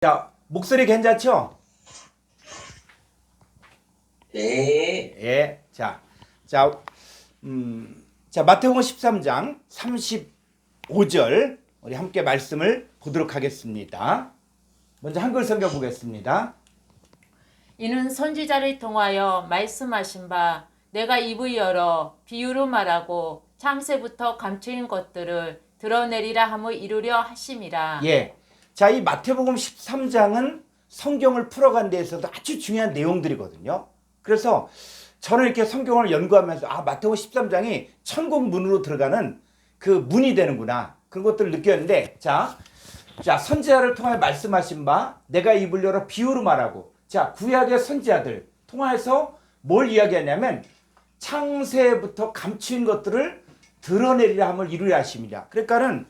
자, 목소리 괜찮죠? 네. 예. 자, 마태복음 13장 35절 우리 함께 말씀을 보도록 하겠습니다. 먼저 한글 성경 보겠습니다. 이는 선지자를 통하여 말씀하신 바 내가 입을 열어 비유로 말하고 창세부터 감추인 것들을 드러내리라 함을 이루려 하심이라. 예. 자, 이 마태복음 13장은 성경을 풀어간 데 있어서 아주 중요한 내용들이거든요. 그래서 저는 이렇게 성경을 연구하면서 마태복음 13장이 천국 문으로 들어가는 그 문이 되는구나. 그런 것들을 느꼈는데 자, 선지자를 통하여 말씀하신 바 내가 입을 열어 비유로 말하고 자, 구약의 선지자들 통해서 뭘 이야기하냐면 창세부터 감추인 것들을 드러내리라 함을 이루려 하심이라. 그러니까는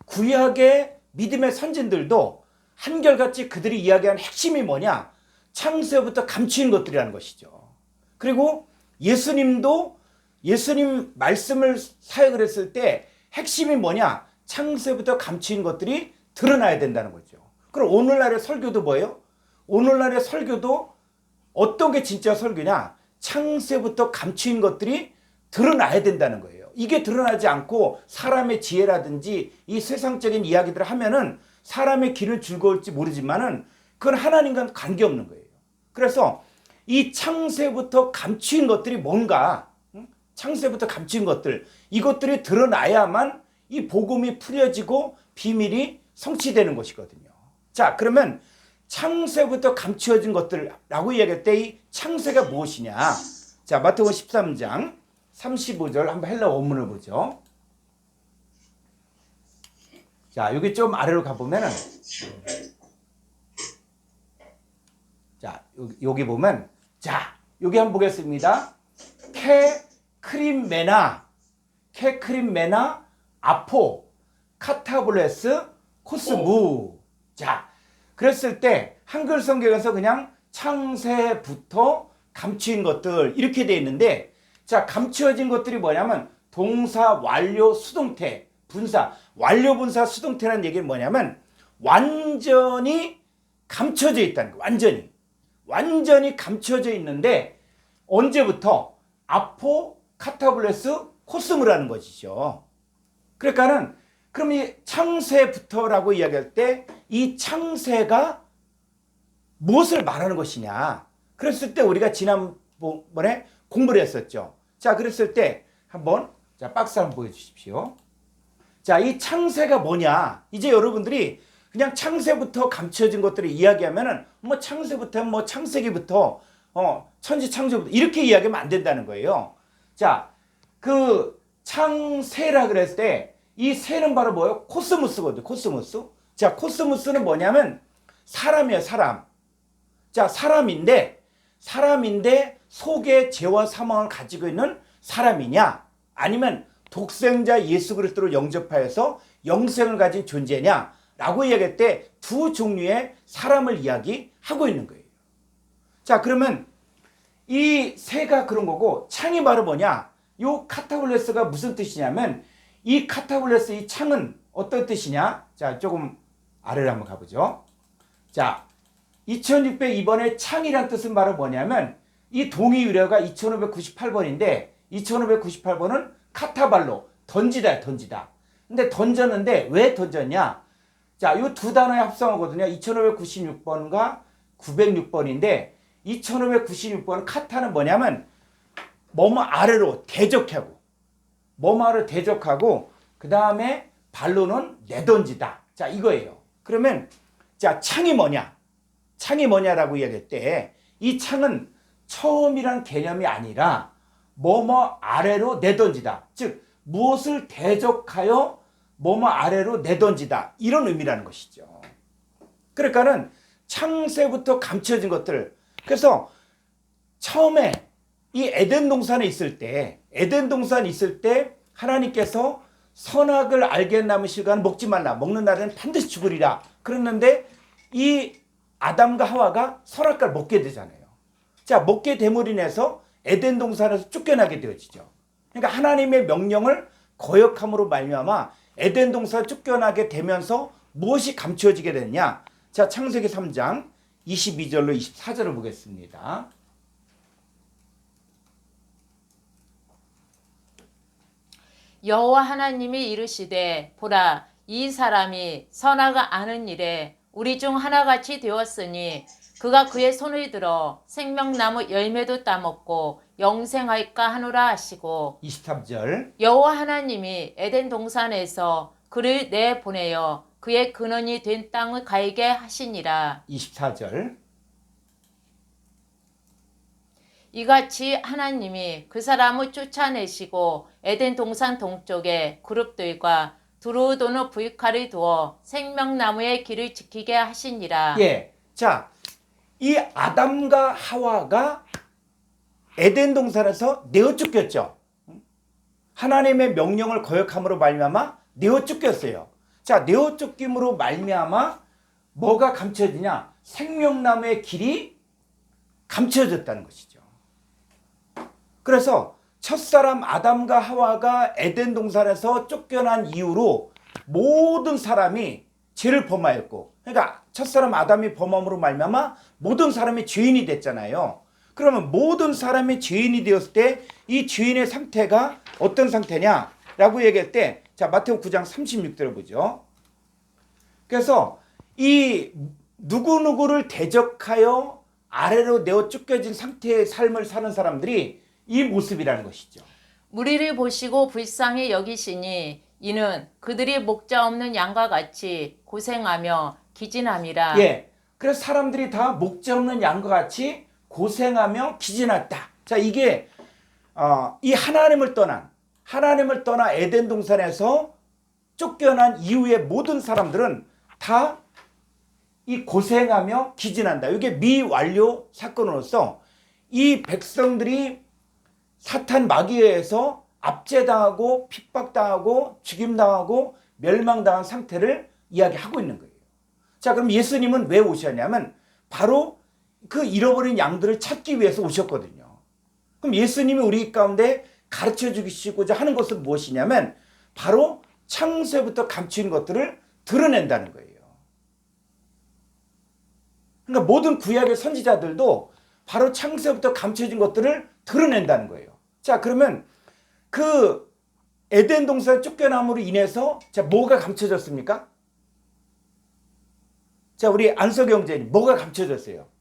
구약의 믿음의 선진들도 한결같이 그들이 이야기한 핵심이 뭐냐? 창세부터 감추인 것들이라는 것이죠. 그리고 예수님도 예수님 말씀을 사역을 했을 때 핵심이 뭐냐? 창세부터 감추인 것들이 드러나야 된다는 거죠. 그럼 오늘날의 설교도 뭐예요? 오늘날의 설교도 어떤 게 진짜 설교냐? 창세부터 감추인 것들이 드러나야 된다는 거예요. 이게 드러나지 않고 사람의 지혜라든지 이 세상적인 이야기들을 하면은 사람의 길을 즐거울지 모르지만은 그건 하나님과는 관계없는 거예요. 그래서 이 창세부터 감추인 것들이 뭔가, 창세부터 감추인 것들, 이것들이 드러나야만 이 복음이 풀려지고 비밀이 성취되는 것이거든요. 자, 그러면 창세부터 감추어진 것들라고 이야기할 때 이 창세가 무엇이냐? 자, 마태복음 13장 35절 한번 헬라 원문을 보죠. 자, 여기 좀 아래로 가보면은 자, 여기 보면 자, 여기 한번 보겠습니다. 케크림메나 아포 카타블레스 코스무. 자, 그랬을 때 한글 성경에서 그냥 창세부터 감추인 것들 이렇게 되어 있는데 자, 감추어진 것들이 뭐냐면 동사, 완료, 수동태, 분사, 완료, 분사, 수동태라는 얘기는 뭐냐면 완전히 감춰져 있다는 거예요. 완전히 감춰져 있는데 언제부터? 아포, 카타블레스, 코스무라는 것이죠. 그러니까는 그럼 이 창세부터라고 이야기할 때 이 창세가 무엇을 말하는 것이냐? 그랬을 때 우리가 지난번에 공부를 했었죠. 자, 그랬을 때 한번 자, 박스 한번 보여주십시오. 자, 이 창세가 뭐냐? 이제 여러분들이 그냥 창세부터 감춰진 것들을 이야기하면은 뭐 창세부터 뭐 창세기부터 천지 창조부터 이렇게 이야기하면 안 된다는 거예요. 자, 그 창세라 그랬을 때 이 세는 바로 뭐예요? 코스모스거든요. 코스모스. 자, 코스모스는 뭐냐면 사람이에요, 사람. 자, 사람인데 속에 죄와 사망을 가지고 있는 사람이냐? 아니면 독생자 예수 그리스도를 영접하여서 영생을 가진 존재냐? 라고 이야기할 때 두 종류의 사람을 이야기하고 있는 거예요. 자, 그러면 이 새가 그런 거고 창이 바로 뭐냐? 요 카타블레스가 무슨 뜻이냐면 이 카타블레스 이 창은 어떤 뜻이냐? 자, 조금 아래로 한번 가보죠. 자, 2602번의 창이란 뜻은 바로 뭐냐면 이 동의 유래가 2598번인데 2598번은 카타발로 던지다. 근데 던졌는데 왜 던졌냐? 자, 이 두 단어의 합성어거든요. 2596번과 906번인데 2596번은 카타는 뭐냐면 뭐뭐 아래로 대적하고 뭐뭐 아래로 대적하고 그 다음에 발로는 내던지다. 자, 이거예요. 그러면 자, 창이 뭐냐라고 이야기할 때 이 창은 처음이란 개념이 아니라 뭐뭐 아래로 내던지다. 즉 무엇을 대적하여 뭐뭐 아래로 내던지다. 이런 의미라는 것이죠. 그러니까는 창세부터 감춰진 것들. 그래서 처음에 이 에덴 동산에 있을 때 하나님께서 선악을 알게 남은 시간 먹지 말라. 먹는 날에는 반드시 죽으리라. 그랬는데 이 아담과 하와가 선악과를 먹게 되잖아요. 자, 먹게 됨으로 인해서 에덴 동산에서 쫓겨나게 되어지죠. 그러니까 하나님의 명령을 거역함으로 말미암아 에덴 동산에 쫓겨나게 되면서 무엇이 감추어지게 됐냐? 자, 창세기 3장 22절로 24절을 보겠습니다. 여호와 하나님이 이르시되 보라 이 사람이 선악을 아는 일에 우리 중 하나같이 되었으니 그가 그의 손을 들어 생명나무 열매도 따먹고 영생할까 하노라 하시고 23절 여호와 하나님이 에덴 동산에서 그를 내보내어 그의 근원이 된 땅을 갈게 하시니라. 24절 이같이 하나님이 그 사람을 쫓아내시고 에덴 동산 동쪽에 그룹들과 두루 도는 부익칼을 두어 생명나무의 길을 지키게 하시니라. 예. 자, 이 아담과 하와가 에덴 동산에서 내어 쫓겼죠. 하나님의 명령을 거역함으로 말미암아 내어 쫓겼어요. 자, 내어 쫓김으로 말미암아 뭐가 감춰지냐? 생명나무의 길이 감춰졌다는 것이죠. 그래서 첫사람 아담과 하와가 에덴 동산에서 쫓겨난 이후로 모든 사람이 죄를 범하였고, 그러니까 첫사람 아담이 범함으로 말미암아 모든 사람이 죄인이 됐잖아요. 그러면 모든 사람이 죄인이 되었을 때 이 죄인의 상태가 어떤 상태냐라고 얘기할 때, 자, 마태복음 9장 36절을 보죠. 그래서 이 누구누구를 대적하여 아래로 내어 쫓겨진 상태의 삶을 사는 사람들이 이 모습이라는 것이죠. 무리를 보시고 불쌍히 여기시니 이는 그들이 목자 없는 양과 같이 고생하며 기진함이라. 예. 그래서 사람들이 다 목자 없는 양과 같이 고생하며 기진했다. 자, 이게 이 하나님을 떠나 에덴 동산에서 쫓겨난 이후의 모든 사람들은 다 이 고생하며 기진한다. 이게 미완료 사건으로서 이 백성들이 사탄 마귀에 의해서 압제당하고 핍박당하고 죽임당하고 멸망당한 상태를 이야기하고 있는 거예요. 자, 그럼 예수님은 왜 오셨냐면 바로 그 잃어버린 양들을 찾기 위해서 오셨거든요. 그럼 예수님이 우리 가운데 가르쳐 주시고자 하는 것은 무엇이냐면 바로 창세부터 감추인 것들을 드러낸다는 거예요. 그러니까 모든 구약의 선지자들도 바로 창세부터 감춰진 것들을 드러낸다는 거예요. 자, 그러면 그 에덴 동산 쫓겨남으로 인해서 자, 뭐가 감춰졌습니까? 자, 우리 안석 형제님, 뭐가 감춰졌어요?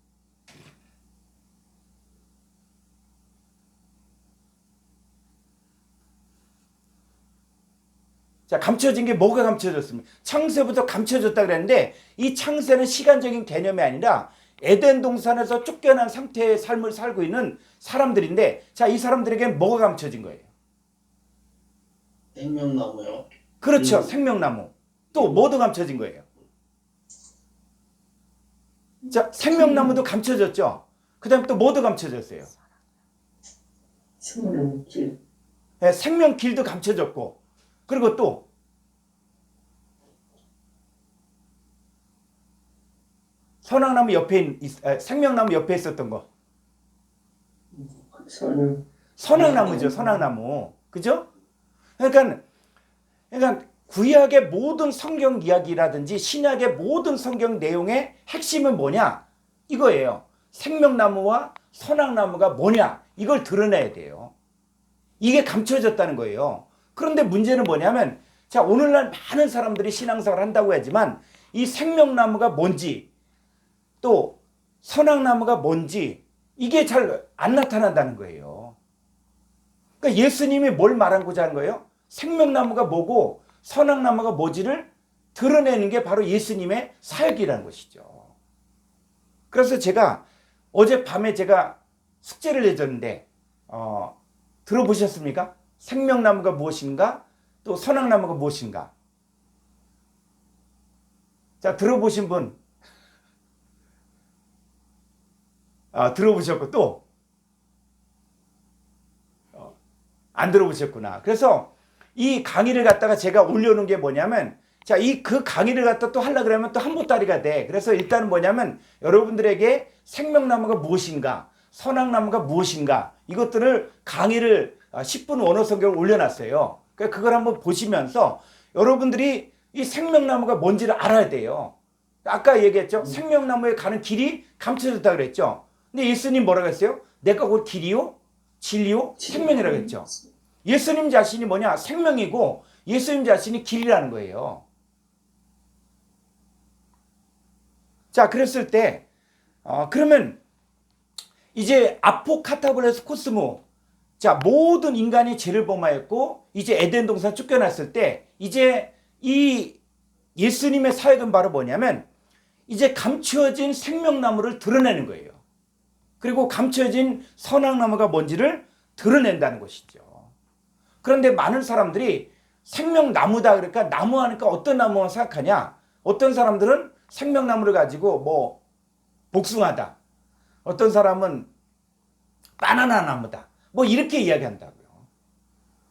자, 감춰진 게 뭐가 감춰졌습니까? 창세부터 감춰졌다 그랬는데 이 창세는 시간적인 개념이 아니라 에덴 동산에서 쫓겨난 상태의 삶을 살고 있는 사람들인데, 자, 이 사람들에게는 뭐가 감춰진 거예요? 생명나무요. 그렇죠. 생명나무. 또 뭐도 감춰진 거예요? 자, 생명나무도 감춰졌죠. 그 다음에 또 뭐도 감춰졌어요? 생명길. 네, 생명길도 감춰졌고, 그리고 또 선악나무 옆에 생명나무 옆에 있었던 거. 선악나무죠. 선악나무. 그죠? 그러니까 구약의 모든 성경 이야기라든지 신약의 모든 성경 내용의 핵심은 뭐냐? 이거예요. 생명나무와 선악나무가 뭐냐? 이걸 드러내야 돼요. 이게 감춰졌다는 거예요. 그런데 문제는 뭐냐면, 자, 오늘날 많은 사람들이 신앙생활을 한다고 하지만 이 생명나무가 뭔지 또 선악나무가 뭔지 이게 잘 안 나타난다는 거예요. 그러니까 예수님이 뭘 말하고자 하는 거예요? 생명나무가 뭐고 선악나무가 뭐지를 드러내는 게 바로 예수님의 사역이라는 것이죠. 그래서 제가 어젯밤에 제가 숙제를 내줬는데 들어보셨습니까? 생명나무가 무엇인가? 또 선악나무가 무엇인가? 자, 들어보신 분? 들어보셨고 또? 안 들어보셨구나. 그래서 이 강의를 갖다가 제가 올려놓은 게 뭐냐면, 자, 그 강의를 갖다 또 하려고 그러면 또 한 보따리가 돼. 그래서 일단은 뭐냐면 여러분들에게 생명나무가 무엇인가? 선악나무가 무엇인가? 이것들을 강의를 10분 원어 성경을 올려놨어요. 그러니까 그걸 한번 보시면서 여러분들이 이 생명나무가 뭔지를 알아야 돼요. 아까 얘기했죠. 생명나무에 가는 길이 감춰졌다 그랬죠. 근데 예수님 뭐라고 했어요? 내가 곧 길이요, 진리요, 생명이라고 했죠. 예수님 자신이 뭐냐? 생명이고 예수님 자신이 길이라는 거예요. 자, 그랬을 때 그러면 이제 아포카타블레스 코스모, 자, 모든 인간이 죄를 범하였고 이제 에덴 동산 쫓겨났을 때 이제 이 예수님의 사역은 바로 뭐냐면 이제 감추어진 생명나무를 드러내는 거예요. 그리고 감추어진 선악나무가 뭔지를 드러낸다는 것이죠. 그런데 많은 사람들이 생명나무다 그러니까 나무 하니까 어떤 나무만 생각하냐? 어떤 사람들은 생명나무를 가지고 뭐 복숭아다. 어떤 사람은 바나나 나무다. 뭐 이렇게 이야기한다고요.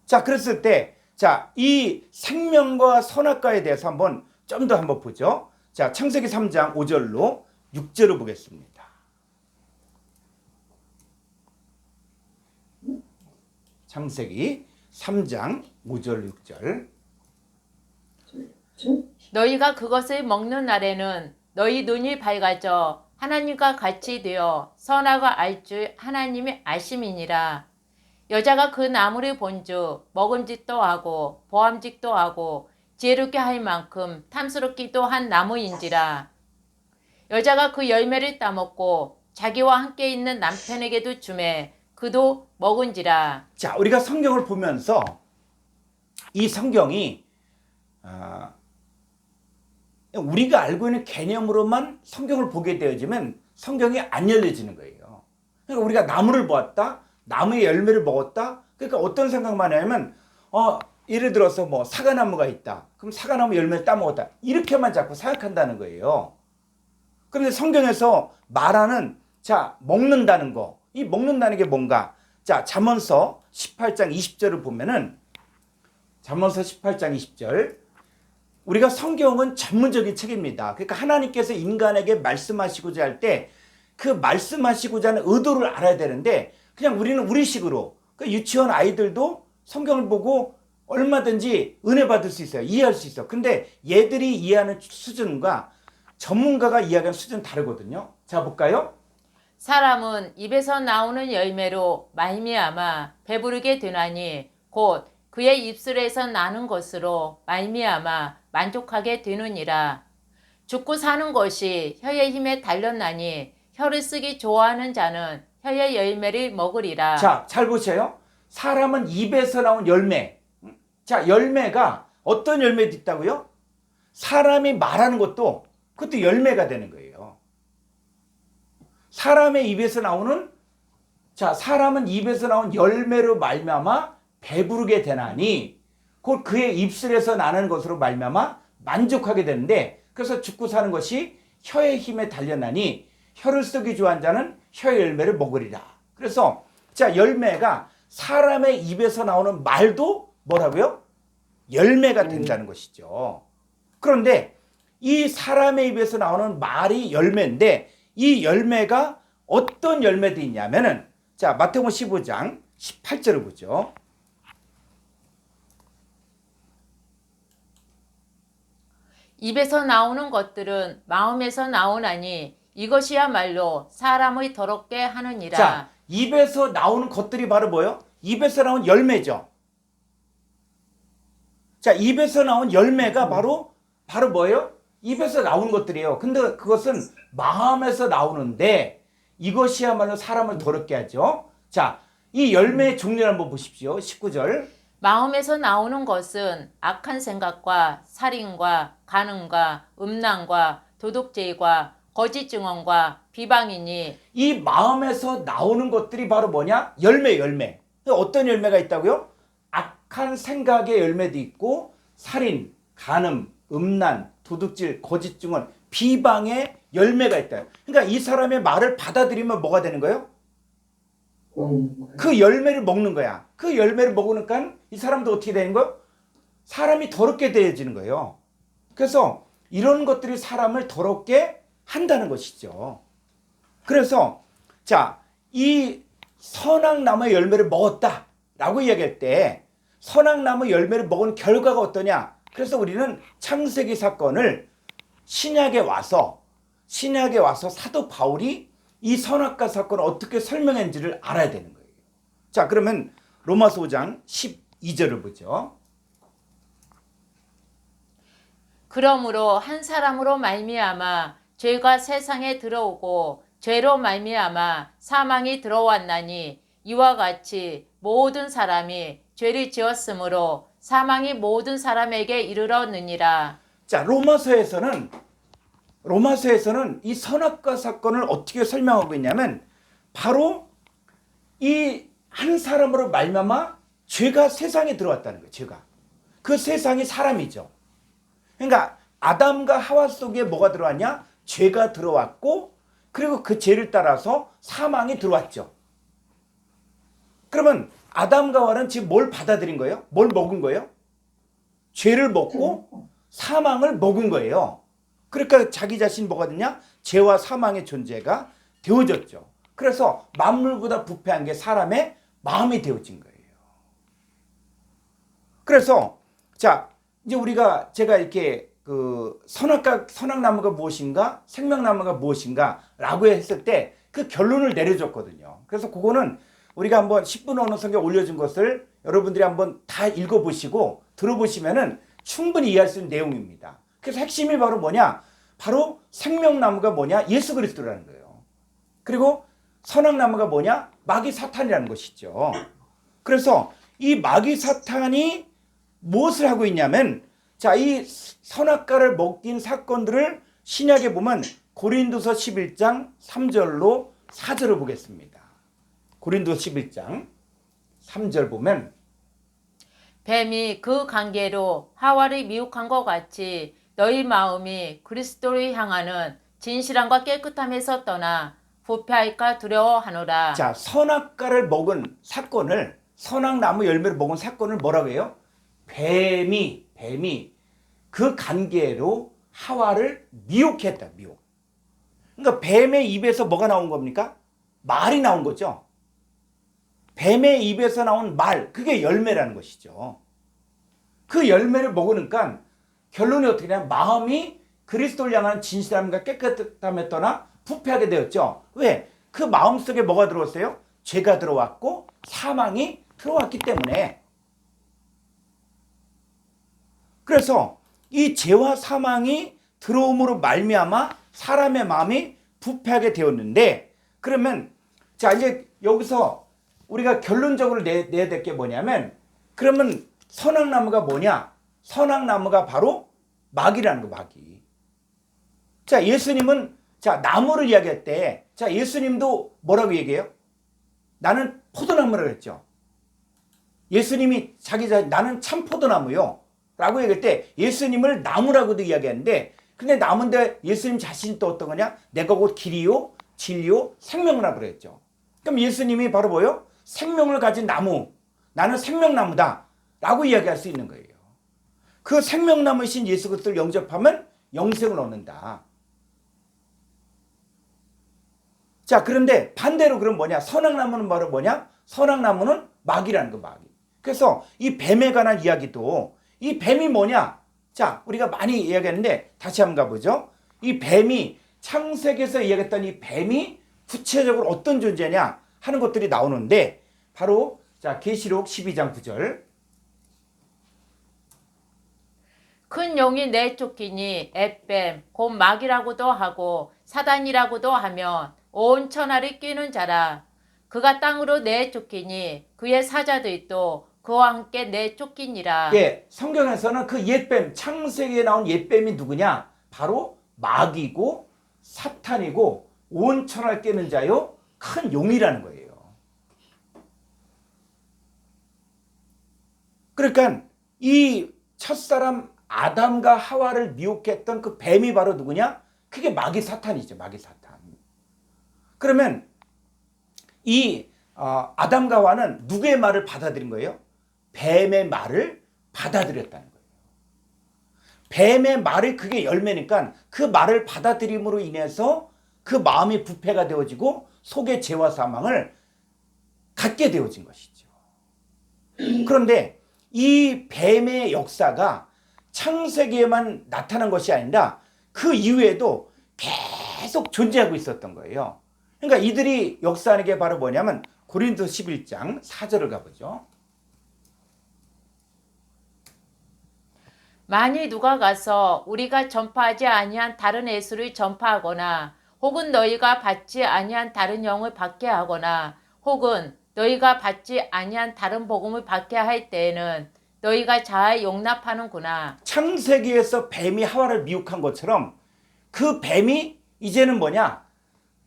자, 그랬을 때 자, 이 생명과 선악과에 대해서 한번 좀 더 한번 보죠. 자, 창세기 3장 5절로 6절을 보겠습니다. 창세기 3장 5절 6절. 너희가 그것을 먹는 날에는 너희 눈이 밝아져 하나님과 같이 되어 선악을 알 줄 하나님이 아심이니라. 여자가 그 나무를 본즉 먹음직도 하고 보암직도 하고 지혜롭게 할 만큼 탐스럽기도 한 나무인지라. 여자가 그 열매를 따먹고 자기와 함께 있는 남편에게도 주매 그도 먹은지라. 자, 우리가 성경을 보면서 이 성경이 우리가 알고 있는 개념으로만 성경을 보게 되어지면 성경이 안 열려지는 거예요. 그러니까 우리가 나무를 보았다, 나무의 열매를 먹었다. 그러니까 어떤 생각만 하냐면 예를 들어서 뭐 사과나무가 있다. 그럼 사과나무 열매를 따먹었다. 이렇게만 자꾸 생각한다는 거예요. 그런데 성경에서 말하는 자, 먹는다는 거. 이 먹는다는 게 뭔가? 자, 잠언서 18장 20절을 보면은 잠언서 18장 20절. 우리가 성경은 전문적인 책입니다. 그러니까 하나님께서 인간에게 말씀하시고자 할 때 그 말씀하시고자 하는 의도를 알아야 되는데 그냥 우리는 우리식으로 그 유치원 아이들도 성경을 보고 얼마든지 은혜 받을 수 있어요. 이해할 수 있어. 근데 얘들이 이해하는 수준과 전문가가 이해하는 수준은 다르거든요. 자, 볼까요? 사람은 입에서 나오는 열매로 말미암아 배부르게 되나니 곧 그의 입술에서 나는 것으로 말미암아 만족하게 되느니라. 죽고 사는 것이 혀의 힘에 달렸나니 혀를 쓰기 좋아하는 자는 혀의 열매를 먹으리라. 자, 잘 보세요. 사람은 입에서 나온 열매. 자, 열매가 어떤 열매도 있다고요? 사람이 말하는 것도 그것도 열매가 되는 거예요. 사람의 입에서 나오는 자, 사람은 입에서 나온 열매로 말미암아 배부르게 되나니 곧 그의 입술에서 나는 것으로 말미암아 만족하게 되는데 그래서 죽고 사는 것이 혀의 힘에 달렸나니 혀를 쓰기 좋아하는 자는 혀의 열매를 먹으리라. 그래서 자, 열매가 사람의 입에서 나오는 말도 뭐라고요? 열매가 된다는 것이죠. 그런데 이 사람의 입에서 나오는 말이 열매인데 이 열매가 어떤 열매도 있냐면은 자, 마태복음 15장 18절을 보죠. 입에서 나오는 것들은 마음에서 나오나니 이것이야말로 사람의 더럽게 하느니라. 자, 입에서 나오는 것들이 바로 뭐예요? 입에서 나온 열매죠. 자, 입에서 나온 열매가 바로 뭐예요? 입에서 나오는 것들이에요. 근데 그것은 마음에서 나오는데 이것이야말로 사람을 더럽게 하죠. 자, 이 열매의 종류를 한번 보십시오. 19절. 마음에서 나오는 것은 악한 생각과 살인과 간음과 음란과 도둑질과 거짓 증언과 비방이니 이 마음에서 나오는 것들이 바로 뭐냐? 열매. 어떤 열매가 있다고요? 악한 생각의 열매도 있고 살인, 간음, 음란, 도둑질, 거짓 증언, 비방의 열매가 있다. 그러니까 이 사람의 말을 받아들이면 뭐가 되는 거예요? 그 열매를 먹는 거야. 그 열매를 먹으니까 이 사람도 어떻게 되는 거예요? 사람이 더럽게 되어지는 거예요. 그래서 이런 것들이 사람을 더럽게 한다는 것이죠. 그래서 자, 이 선악나무의 열매를 먹었다라고 이야기할 때 선악나무 열매를 먹은 결과가 어떠냐? 그래서 우리는 창세기 사건을 신약에 와서 사도 바울이 이 선악과 사건을 어떻게 설명했는지를 알아야 되는 거예요. 자, 그러면 로마서 5장 12절을 보죠. 그러므로 한 사람으로 말미암아 죄가 세상에 들어오고 죄로 말미암아 사망이 들어왔나니 이와 같이 모든 사람이 죄를 지었으므로 사망이 모든 사람에게 이르렀느니라. 자, 로마서에서는 이 선악과 사건을 어떻게 설명하고 있냐면 바로 이 한 사람으로 말미암아 죄가 세상에 들어왔다는 거예요. 죄가. 그 세상이 사람이죠. 그러니까 아담과 하와 속에 뭐가 들어왔냐? 죄가 들어왔고 그리고 그 죄를 따라서 사망이 들어왔죠. 그러면 아담과 하와는 지금 뭘 받아들인 거예요? 뭘 먹은 거예요? 죄를 먹고 사망을 먹은 거예요. 그러니까 자기 자신이 뭐가 됐냐? 죄와 사망의 존재가 되어졌죠. 그래서 만물보다 부패한 게 사람의 마음이 되어진 거예요. 그래서 자, 이제 제가 이렇게 그 선악나무가 무엇인가, 생명나무가 무엇인가라고 했을 때 그 결론을 내려줬거든요. 그래서 그거는 우리가 한번 10분 어느 성경 올려준 것을 여러분들이 한번 다 읽어보시고 들어보시면은 충분히 이해할 수 있는 내용입니다. 그래서 핵심이 바로 뭐냐? 바로 생명나무가 뭐냐? 예수 그리스도라는 거예요. 그리고 선악나무가 뭐냐? 마귀 사탄이라는 것이죠. 그래서 이 마귀 사탄이 무엇을 하고 있냐면 자, 이 선악과를 먹인 사건들을 신약에 보면 고린도서 11장 3절로 4절을 보겠습니다. 고린도서 11장 3절 보면 뱀이 그 관계로 하와를 미혹한 것 같이 너희 마음이 그리스도를 향하는 진실함과 깨끗함에서 떠나 부패할까 두려워하노라. 자, 선악과를 먹은 사건을 선악나무 열매를 먹은 사건을 뭐라고 해요? 뱀이 그 관계로 하와를 미혹했다. 미혹. 그러니까 뱀의 입에서 뭐가 나온 겁니까? 말이 나온 거죠. 뱀의 입에서 나온 말, 그게 열매라는 것이죠. 그 열매를 먹으니까 결론이 어떻게 되냐면 마음이 그리스도를 향하는 진실함과 깨끗함에 떠나 부패하게 되었죠. 왜? 그 마음속에 뭐가 들어왔어요? 죄가 들어왔고 사망이 들어왔기 때문에. 그래서 이 죄와 사망이 들어옴으로 말미암아 사람의 마음이 부패하게 되었는데, 그러면 자, 이제 여기서 우리가 결론적으로 내야 될 게 뭐냐면, 그러면 선악나무가 뭐냐? 선악나무가 바로 마귀라는 거, 마귀. 자, 예수님은 자, 나무를 이야기할 때, 자, 예수님도 뭐라고 얘기해요? 나는 포도나무라고 했죠. 예수님이 자기 자신, 나는 참 포도나무요. 라고 얘기할 때 예수님을 나무라고도 이야기하는데, 근데 나무인데 예수님 자신이 또 어떤 거냐? 내가 곧 길이요, 진리요, 생명이라고 그랬죠. 그럼 예수님이 바로 뭐예요? 생명을 가진 나무. 나는 생명나무다. 라고 이야기할 수 있는 거예요. 그 생명나무이신 예수 그리스도를 영접하면 영생을 얻는다. 자, 그런데 반대로 그럼 뭐냐? 선악나무는 바로 뭐냐? 선악나무는 마귀라는 거, 마귀. 그래서 이 뱀에 관한 이야기도 이 뱀이 뭐냐? 자, 우리가 많이 이야기했는데 다시 한번 가보죠. 이 뱀이 창세기에서 이야기했던 이 뱀이 구체적으로 어떤 존재냐 하는 것들이 나오는데 바로 자, 계시록 12장 9절. 큰 용이 내쫓기니 앳뱀 곧 마귀라고도 하고 사단이라고도 하며 온 천하를 뀌는 자라. 그가 땅으로 내쫓기니 그의 사자들도 그와 함께 내쫓기니라. 예, 성경에서는 그 옛뱀, 창세기에 나온 옛뱀이 누구냐? 바로 마귀고 사탄이고 온 천하를 꿰는 자요 큰 용이라는 거예요. 그러니까 이 첫사람 아담과 하와를 미혹했던 그 뱀이 바로 누구냐? 그게 마귀 사탄이죠. 마귀 사탄. 그러면 이 아담과 하와는 누구의 말을 받아들인 거예요? 뱀의 말을 받아들였다는 거예요. 뱀의 말이 그게 열매니까 그 말을 받아들임으로 인해서 그 마음이 부패가 되어지고 속에 죄와 사망을 갖게 되어진 것이죠. 그런데 이 뱀의 역사가 창세기에만 나타난 것이 아니라 그 이후에도 계속 존재하고 있었던 거예요. 그러니까 이들이 역사하는 게 바로 뭐냐면 고린도 11장 4절을 가보죠. 만일 누가 가서 우리가 전파하지 아니한 다른 예수를 전파하거나 혹은 너희가 받지 아니한 다른 영을 받게 하거나 혹은 너희가 받지 아니한 다른 복음을 받게 할 때에는 너희가 잘 용납하는구나. 창세기에서 뱀이 하와를 미혹한 것처럼 그 뱀이 이제는 뭐냐?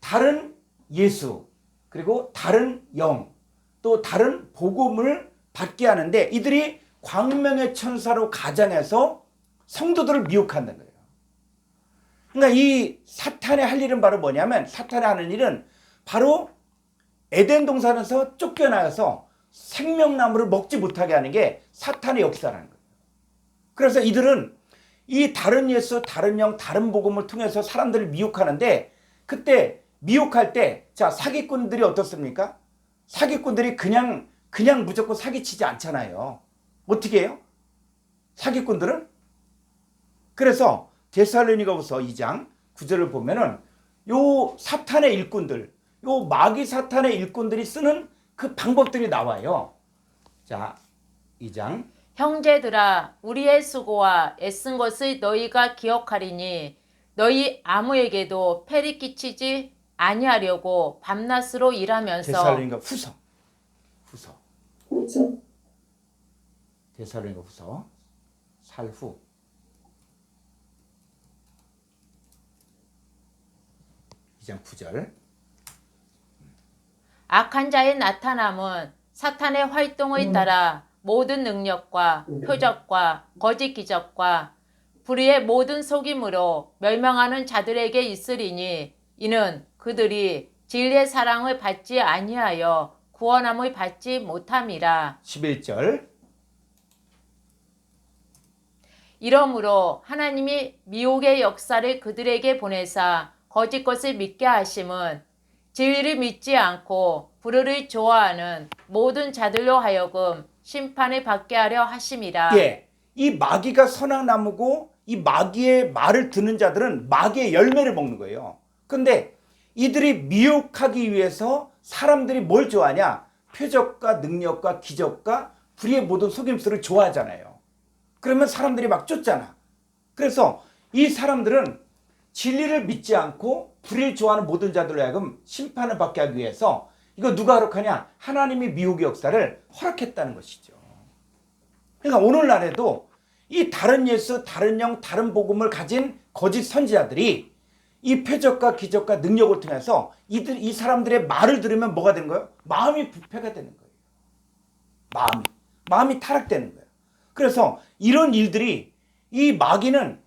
다른 예수, 그리고 다른 영, 또 다른 복음을 받게 하는데 이들이 광명의 천사로 가장해서 성도들을 미혹한다는 거예요. 그러니까 이 사탄의 할 일은 바로 뭐냐면 사탄이 하는 일은 바로 에덴 동산에서 쫓겨나서 생명나무를 먹지 못하게 하는 게 사탄의 역사라는 거예요. 그래서 이들은 이 다른 예수, 다른 영, 다른 복음을 통해서 사람들을 미혹하는데 그때 미혹할 때 자, 사기꾼들이 어떻습니까? 사기꾼들이 그냥 무조건 사기치지 않잖아요. 어떻게 해요? 사기꾼들은? 그래서 데살로니가후서 2장 9절을 보면은 요 사탄의 일꾼들, 요 마귀 사탄의 일꾼들이 쓰는 그 방법들이 나와요. 자, 2장. 형제들아 우리의 수고와 애쓴 것을 너희가 기억하리니 너희 아무에게도 폐리 끼치지 아니하려고 밤낮으로 일하면서 데살로니가 후서. 후서 데살로니가 후서 살후 2장 9절. 악한 자의 나타남은 사탄의 활동에 따라 모든 능력과 표적과 거짓 기적과 불의의 모든 속임으로 멸망하는 자들에게 있으리니 이는 그들이 진리의 사랑을 받지 아니하여 구원함을 받지 못함이라. 11절. 이러므로 하나님이 미혹의 역사를 그들에게 보내사 거짓 것을 믿게 하심은 진리를 믿지 않고 불의를 좋아하는 모든 자들로 하여금 심판을 받게 하려 하심이라. 예, 이 마귀가 선악 나무고 이 마귀의 말을 듣는 자들은 마귀의 열매를 먹는 거예요. 근데 이들이 미혹하기 위해서 사람들이 뭘 좋아하냐? 표적과 능력과 기적과 불의의 모든 속임수를 좋아하잖아요. 그러면 사람들이 막 쫓잖아. 그래서 이 사람들은 진리를 믿지 않고 불의를 좋아하는 모든 자들로 하여금 심판을 받게 하기 위해서 이거 누가 허락하냐? 하나님이 미혹의 역사를 허락했다는 것이죠. 그러니까 오늘날에도 이 다른 예수, 다른 영, 다른 복음을 가진 거짓 선지자들이 이 표적과 기적과 능력을 통해서 이 사람들의 말을 들으면 뭐가 되는 거예요? 마음이 부패가 되는 거예요. 마음이 타락되는 거예요. 그래서 이런 일들이 이 마귀는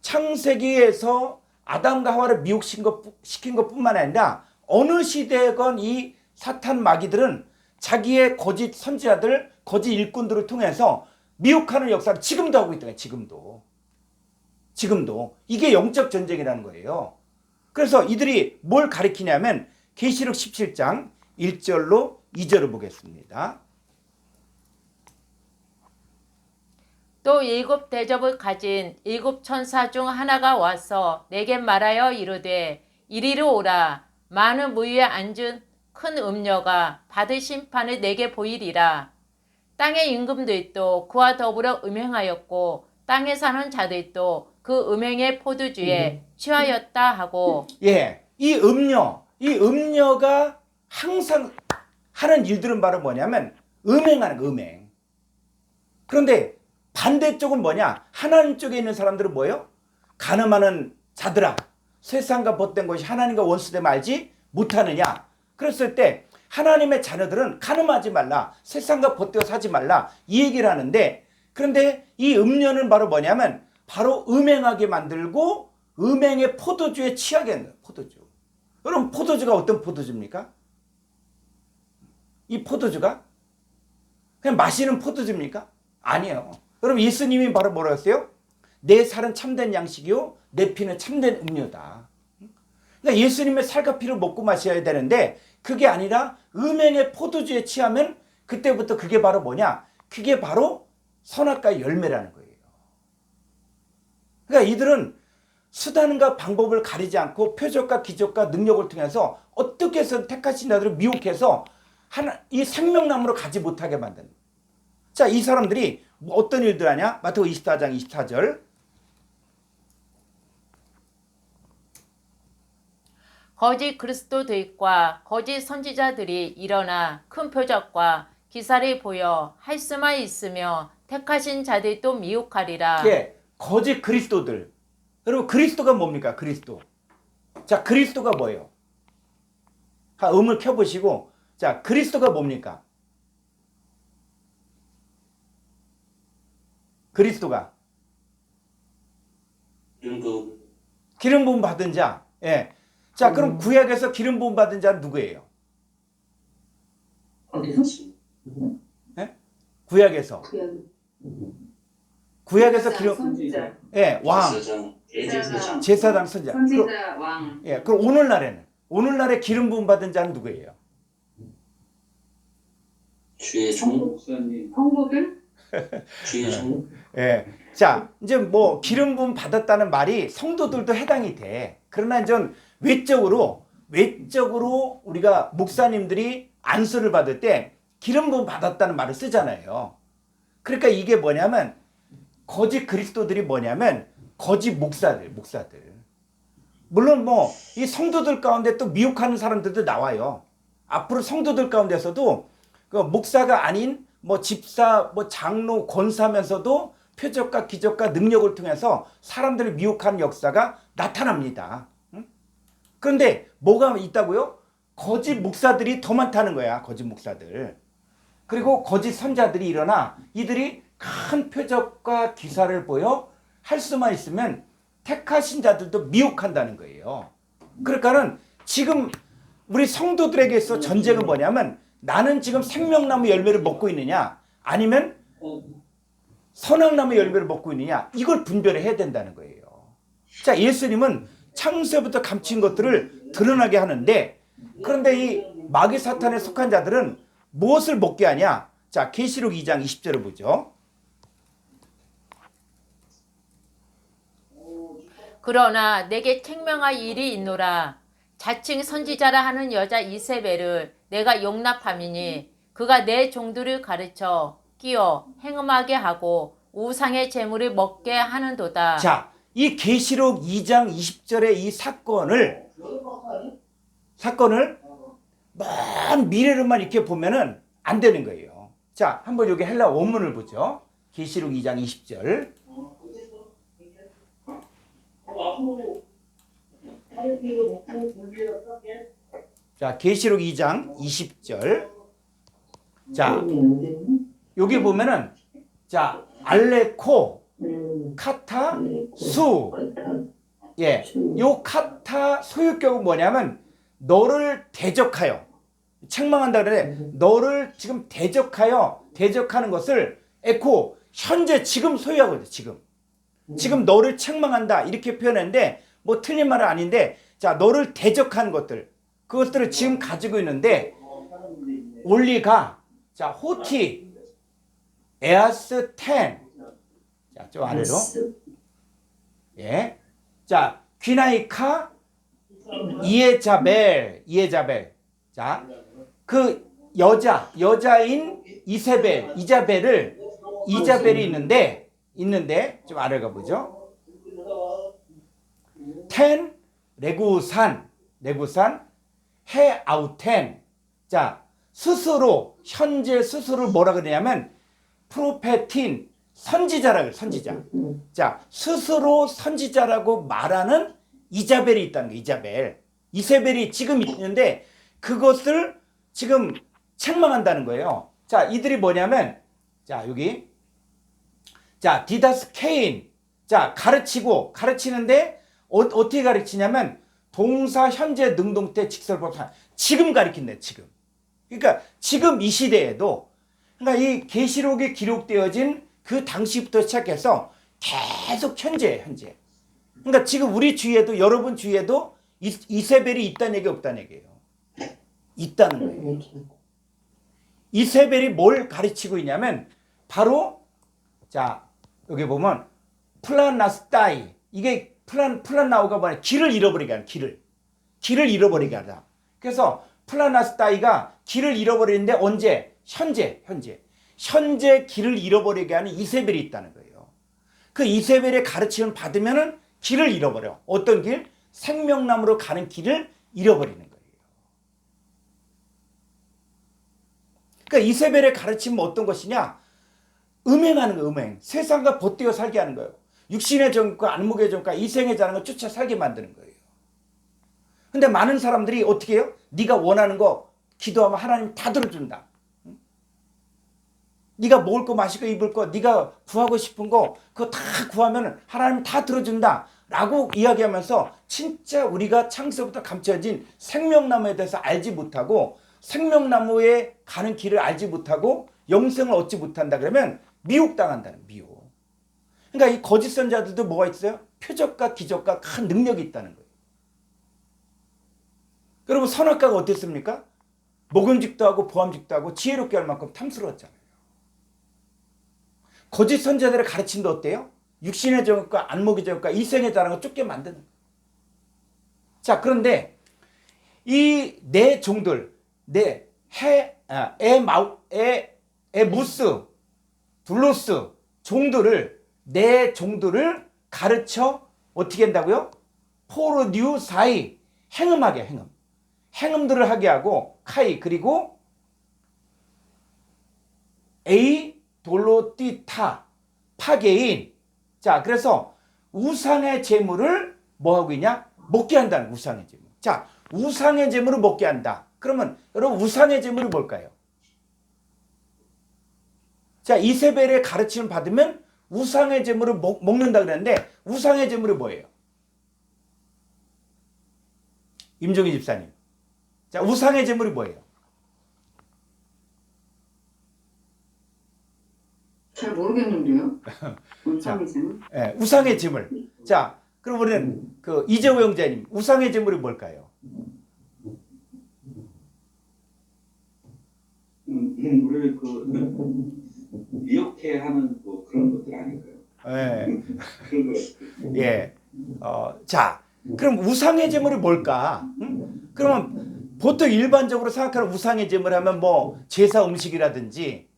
창세기에서 아담과 하와를 미혹시킨 것뿐만 아니라 어느 시대건 이 사탄 마귀들은 자기의 거짓 선지자들, 거짓 일꾼들을 통해서 미혹하는 역사를 지금도 하고 있다. 지금도. 이게 영적 전쟁이라는 거예요. 그래서 이들이 뭘 가리키냐면 계시록 17장 1절로 2절을 보겠습니다. 또 7 대접을 가진 7 천사 중 하나가 와서 내게 말하여 이르되 이리로 오라. 많은 무위에 앉은 큰 음녀가 받을 심판을 내게 보이리라. 땅의 임금들도 그와 더불어 음행하였고 땅에 사는 자들도 그 음행의 포도주에 취하였다 하고. 예, 이 음녀가 항상 하는 일들은 바로 뭐냐면 음행하는 거, 음행. 그런데 반대쪽은 뭐냐? 하나님 쪽에 있는 사람들은 뭐예요? 간음하는 자들아, 세상과 벗된 것이 하나님과 원수됨 알지 못하느냐? 그랬을 때 하나님의 자녀들은 간음하지 말라, 세상과 벗되어 사지 말라 이 얘기를 하는데, 그런데 이 음녀는 바로 뭐냐면 바로 음행하게 만들고 음행의 포도주에 취하게 하는 거예요. 포도주. 여러분, 포도주가 어떤 포도주입니까? 이 포도주가 그냥 마시는 포도주입니까? 아니에요. 여러분, 예수님이 바로 뭐라고 했어요? 내 살은 참된 양식이요 내 피는 참된 음료다. 그러니까 예수님의 살과 피를 먹고 마셔야 되는데 그게 아니라 음행의 포도주에 취하면 그때부터 그게 바로 뭐냐? 그게 바로 선악과의 열매라는 거예요. 그러니까 이들은 수단과 방법을 가리지 않고 표적과 기적과 능력을 통해서 어떻게 해서 택하신 자들을 미혹해서 이 생명나무로 가지 못하게 만드는. 자, 이 사람들이 어떤 일들 하냐? 마태복음 24장 24절. 거짓 그리스도들과 거짓 선지자들이 일어나 큰 표적과 기사를 보여 할 수만 있으며 택하신 자들도 미혹하리라. 예, 거짓 그리스도들. 여러분, 그리스도가 뭡니까? 그리스도. 자, 그리스도가 뭐예요? 음을 켜보시고, 자, 그리스도가 뭡니까? 그리스도가 기름 부음 받은 자. 예. 자, 그럼 구약에서 기름 부음 받은 자는 누구예요? 예? 구약에서 기름 선지자. 예, 왕, 제사장, 선지자. 선지자 왕. 예, 그럼 오늘날에 기름 부음 받은 자는 누구예요? 주의 종, 성도들? 주의 종, 예. 자, 이제 뭐 기름 부음 받았다는 말이 성도들도 해당이 돼. 그러나 이제 외적으로 우리가 목사님들이 안수를 받을 때 기름 부음 받았다는 말을 쓰잖아요. 그러니까 이게 뭐냐면 거짓 그리스도들이 뭐냐면 거짓 목사들. 물론 뭐 이 성도들 가운데 또 미혹하는 사람들도 나와요. 앞으로 성도들 가운데서도 그 목사가 아닌 뭐 집사, 뭐 장로, 권사면서도 표적과 기적과 능력을 통해서 사람들을 미혹하는 역사가 나타납니다. 응? 그런데 뭐가 있다고요? 거짓 목사들이 더 많다는 거야. 거짓 목사들. 그리고 거짓 선자들이 일어나 이들이 큰 표적과 기사를 보여 할 수만 있으면 택하신 자들도 미혹한다는 거예요. 그러니까는 지금 우리 성도들에게서 전쟁은 뭐냐면 나는 지금 생명나무 열매를 먹고 있느냐 아니면 선악나무 열매를 먹고 있느냐 이걸 분별해야 된다는 거예요. 자, 예수님은 창세부터 감춘 것들을 드러나게 하는데 그런데 이 마귀 사탄에 속한 자들은 무엇을 먹게 하냐? 자, 계시록 2장 20절을 보죠. 그러나 내게 책명할 일이 있노라. 자칭 선지자라 하는 여자 이세벨을 내가 용납함이니 그가 내 종들을 가르쳐 끼어 행음하게 하고 우상의 재물을 먹게 하는도다. 자, 이 계시록 2장 20절의 이 사건을 먼 미래로만 이렇게 보면은 안 되는 거예요. 자, 한번 여기 헬라 원문을 보죠. 계시록 2장 20절. 자, 계시록 2장 20절. 자, 여기 보면은 자, 알레코, 카타, 수. 예. 요 카타 소유격은 뭐냐면 너를 대적하여 책망한다 그래. 너를 지금 대적하는 것을 에코 현재 지금 소유하고 있어. 지금 너를 책망한다 이렇게 표현했는데 뭐 틀린 말은 아닌데 자, 너를 대적하는 그것들을 지금 가지고 있는데 올리가 자, 호티 에아스 텐 자, 좀 아래로 예. 자, 귀나이카 이에자벨 자, 그 여자인 이자벨이 있는데 좀 아래 가보죠. 텐 레구산 해아우텐 자, 현재 스스로 뭐라 그러냐면 프로페틴 선지자. 자, 스스로 선지자라고 말하는 이자벨이 있다는 거예요. 이세벨이 지금 있는데 그것을 지금 책망한다는 거예요. 자, 이들이 뭐냐면 자, 여기 자, 디다스 케인 자, 가르치는데 어떻게 가르치냐면 동사 현재 능동태 직설법사 지금 가르친대. 지금. 그러니까 지금 이 시대에도 그러니까 이 계시록에 기록되어진 그 당시부터 시작해서 계속 현재. 그러니까 지금 우리 주위에도 여러분 주위에도 이세벨이 있다는 얘기 없다는 얘기예요. 있다는 거예요. 이세벨이 뭘 가르치고 있냐면 바로 자, 여기 보면 플라나스타이 이게 플란나우가 뭐냐? 길을 잃어버리게 하는 길을 잃어버리게 하다. 그래서 플라나스타이가 길을 잃어버리는데 언제? 현재 길을 잃어버리게 하는 이세벨이 있다는 거예요. 그 이세벨의 가르침을 받으면은 길을 잃어버려. 어떤 길? 생명나무로 가는 길을 잃어버리는 거예요. 그러니까 이세벨의 가르침은 어떤 것이냐? 음행하는 거예요. 음행. 세상과 벗되어 살게 하는 거예요. 육신의 정과 안목의 정과 이생의 자랑을 쫓아 살게 만드는 거예요. 근데 많은 사람들이 어떻게 해요? 네가 원하는 거 기도하면 하나님 다 들어준다. 네가 먹을 거 마실 거 입을 거 네가 구하고 싶은 거 그거 다 구하면 하나님 다 들어준다 라고 이야기하면서 진짜 우리가 창세부터 감춰진 생명나무에 대해서 알지 못하고 생명나무에 가는 길을 알지 못하고 영생을 얻지 못한다 그러면 미혹당한다는 미혹. 그러니까 이 거짓 선자들도 뭐가 있어요? 표적과 기적과 큰 능력이 있다는 거예요. 여러분 선악과가 어땠습니까? 목음직도 하고 보암직도 하고 지혜롭게 할 만큼 탐스러웠잖아요. 거짓 선자들의 가르침도 어때요? 육신의 정욕과 안목의 정욕과 이생의 자랑을 쫓게 만드는 거예요. 자, 그런데 이 네 종들, 에무스, 둘로스 네 종들을 가르쳐 어떻게 한다고요? 포르디우사이 행음하게 행음들을 하게 하고 카이 그리고 에이돌로티타 파게인. 자, 그래서 우상의 제물을 뭐 하고 있냐? 먹게 한다는 우상의 제물. 자, 우상의 제물을 먹게 한다. 그러면 여러분 우상의 제물이 뭘까요? 자, 이세벨의 가르침을 받으면 우상의 제물을 먹는다 그랬는데 우상의 제물이 뭐예요? 임종희 집사님. 자, 우상의 제물이 뭐예요? 잘 모르겠는데요. 우상의 제물? 예, 우상의 제물. 자, 그럼 우리는 그 이재호 형제님 우상의 제물이 뭘까요? 우리를 미혹해 하는 뭐 그런 것들 아닐까요? 예. 그런 것 같아요. 예. 자, 그럼 우상의 제물이 뭘까? 그러면 보통 일반적으로 생각하는 우상의 제물 하면 뭐 제사 음식이라든지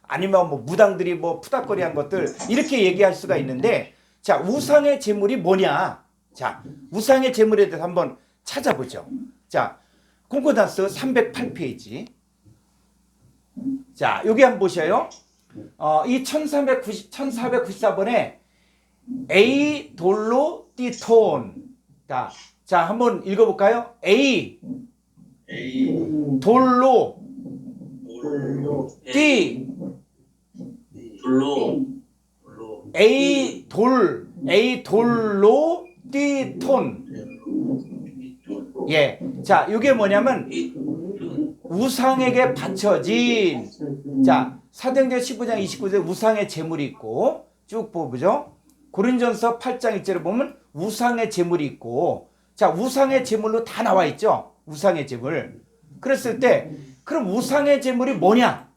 아니면 뭐 무당들이 뭐 푸닥거리한 것들 이렇게 얘기할 수가 있는데 자, 우상의 제물이 뭐냐? 자, 우상의 제물에 대해서 한번 찾아보죠. 자, 콩코단스 308페이지. 자, 여기 한번 보셔요. 이 1494번에 에이돌로티톤. 자, 한번 읽어볼까요? 에이돌로 띠 에이돌로티톤. 예. 자, 이게 뭐냐면 우상에게 바쳐진. 자, 사도행전 15장 29절에 우상의 제물이 있고 쭉 보죠. 고린전서 8장 1절에 보면 우상의 제물이 있고 자, 우상의 제물로 다 나와 있죠. 우상의 제물. 그랬을 때 그럼 우상의 제물이 뭐냐?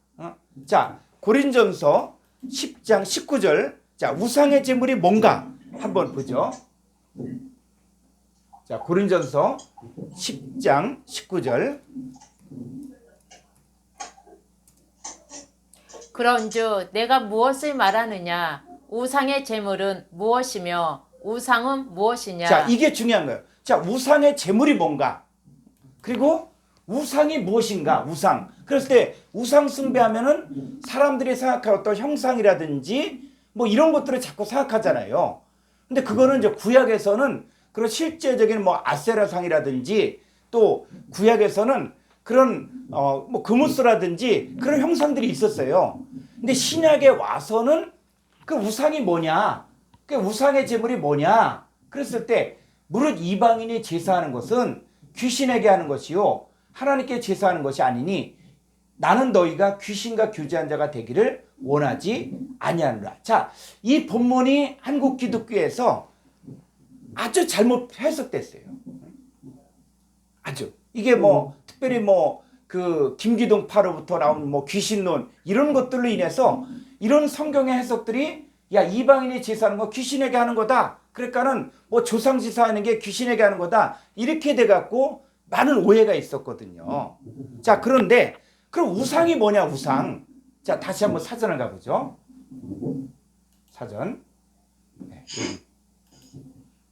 자, 고린전서 10장 19절. 자, 우상의 제물이 뭔가 한번 보죠. 자, 고린전서 10장 19절. 그런즉 내가 무엇을 말하느냐? 우상의 제물은 무엇이며 우상은 무엇이냐? 자, 이게 중요한 거예요. 자, 우상의 제물이 뭔가? 그리고 우상이 무엇인가? 우상. 그랬을 때 우상 숭배하면은 사람들이 생각할 어떤 형상이라든지 뭐 이런 것들을 자꾸 생각하잖아요. 근데 그거는 이제 구약에서는 그런 실제적인 뭐 아세라상이라든지 또 구약에서는 그런 뭐 그무스라든지 그런 형상들이 있었어요. 근데 신약에 와서는 그 우상이 뭐냐? 그 우상의 제물이 뭐냐? 그랬을 때 무릇 이방인이 제사하는 것은 귀신에게 하는 것이요 하나님께 제사하는 것이 아니니 나는 너희가 귀신과 교제한 자가 되기를 원하지 아니하노라. 자, 이 본문이 한국 기독교에서 아주 잘못 해석됐어요. 아주. 이게 뭐 특별히 뭐 그 김기동 파로부터 나온 뭐 귀신론 이런 것들로 인해서 이런 성경의 해석들이 야, 이방인이 제사하는 거 귀신에게 하는 거다 그러니까는 뭐 조상지사 하는 게 귀신에게 하는 거다. 이렇게 돼갖고 많은 오해가 있었거든요. 자, 그런데 그럼 우상이 뭐냐, 우상. 자, 다시 한번 사전을 가보죠. 사전. 네, 여기.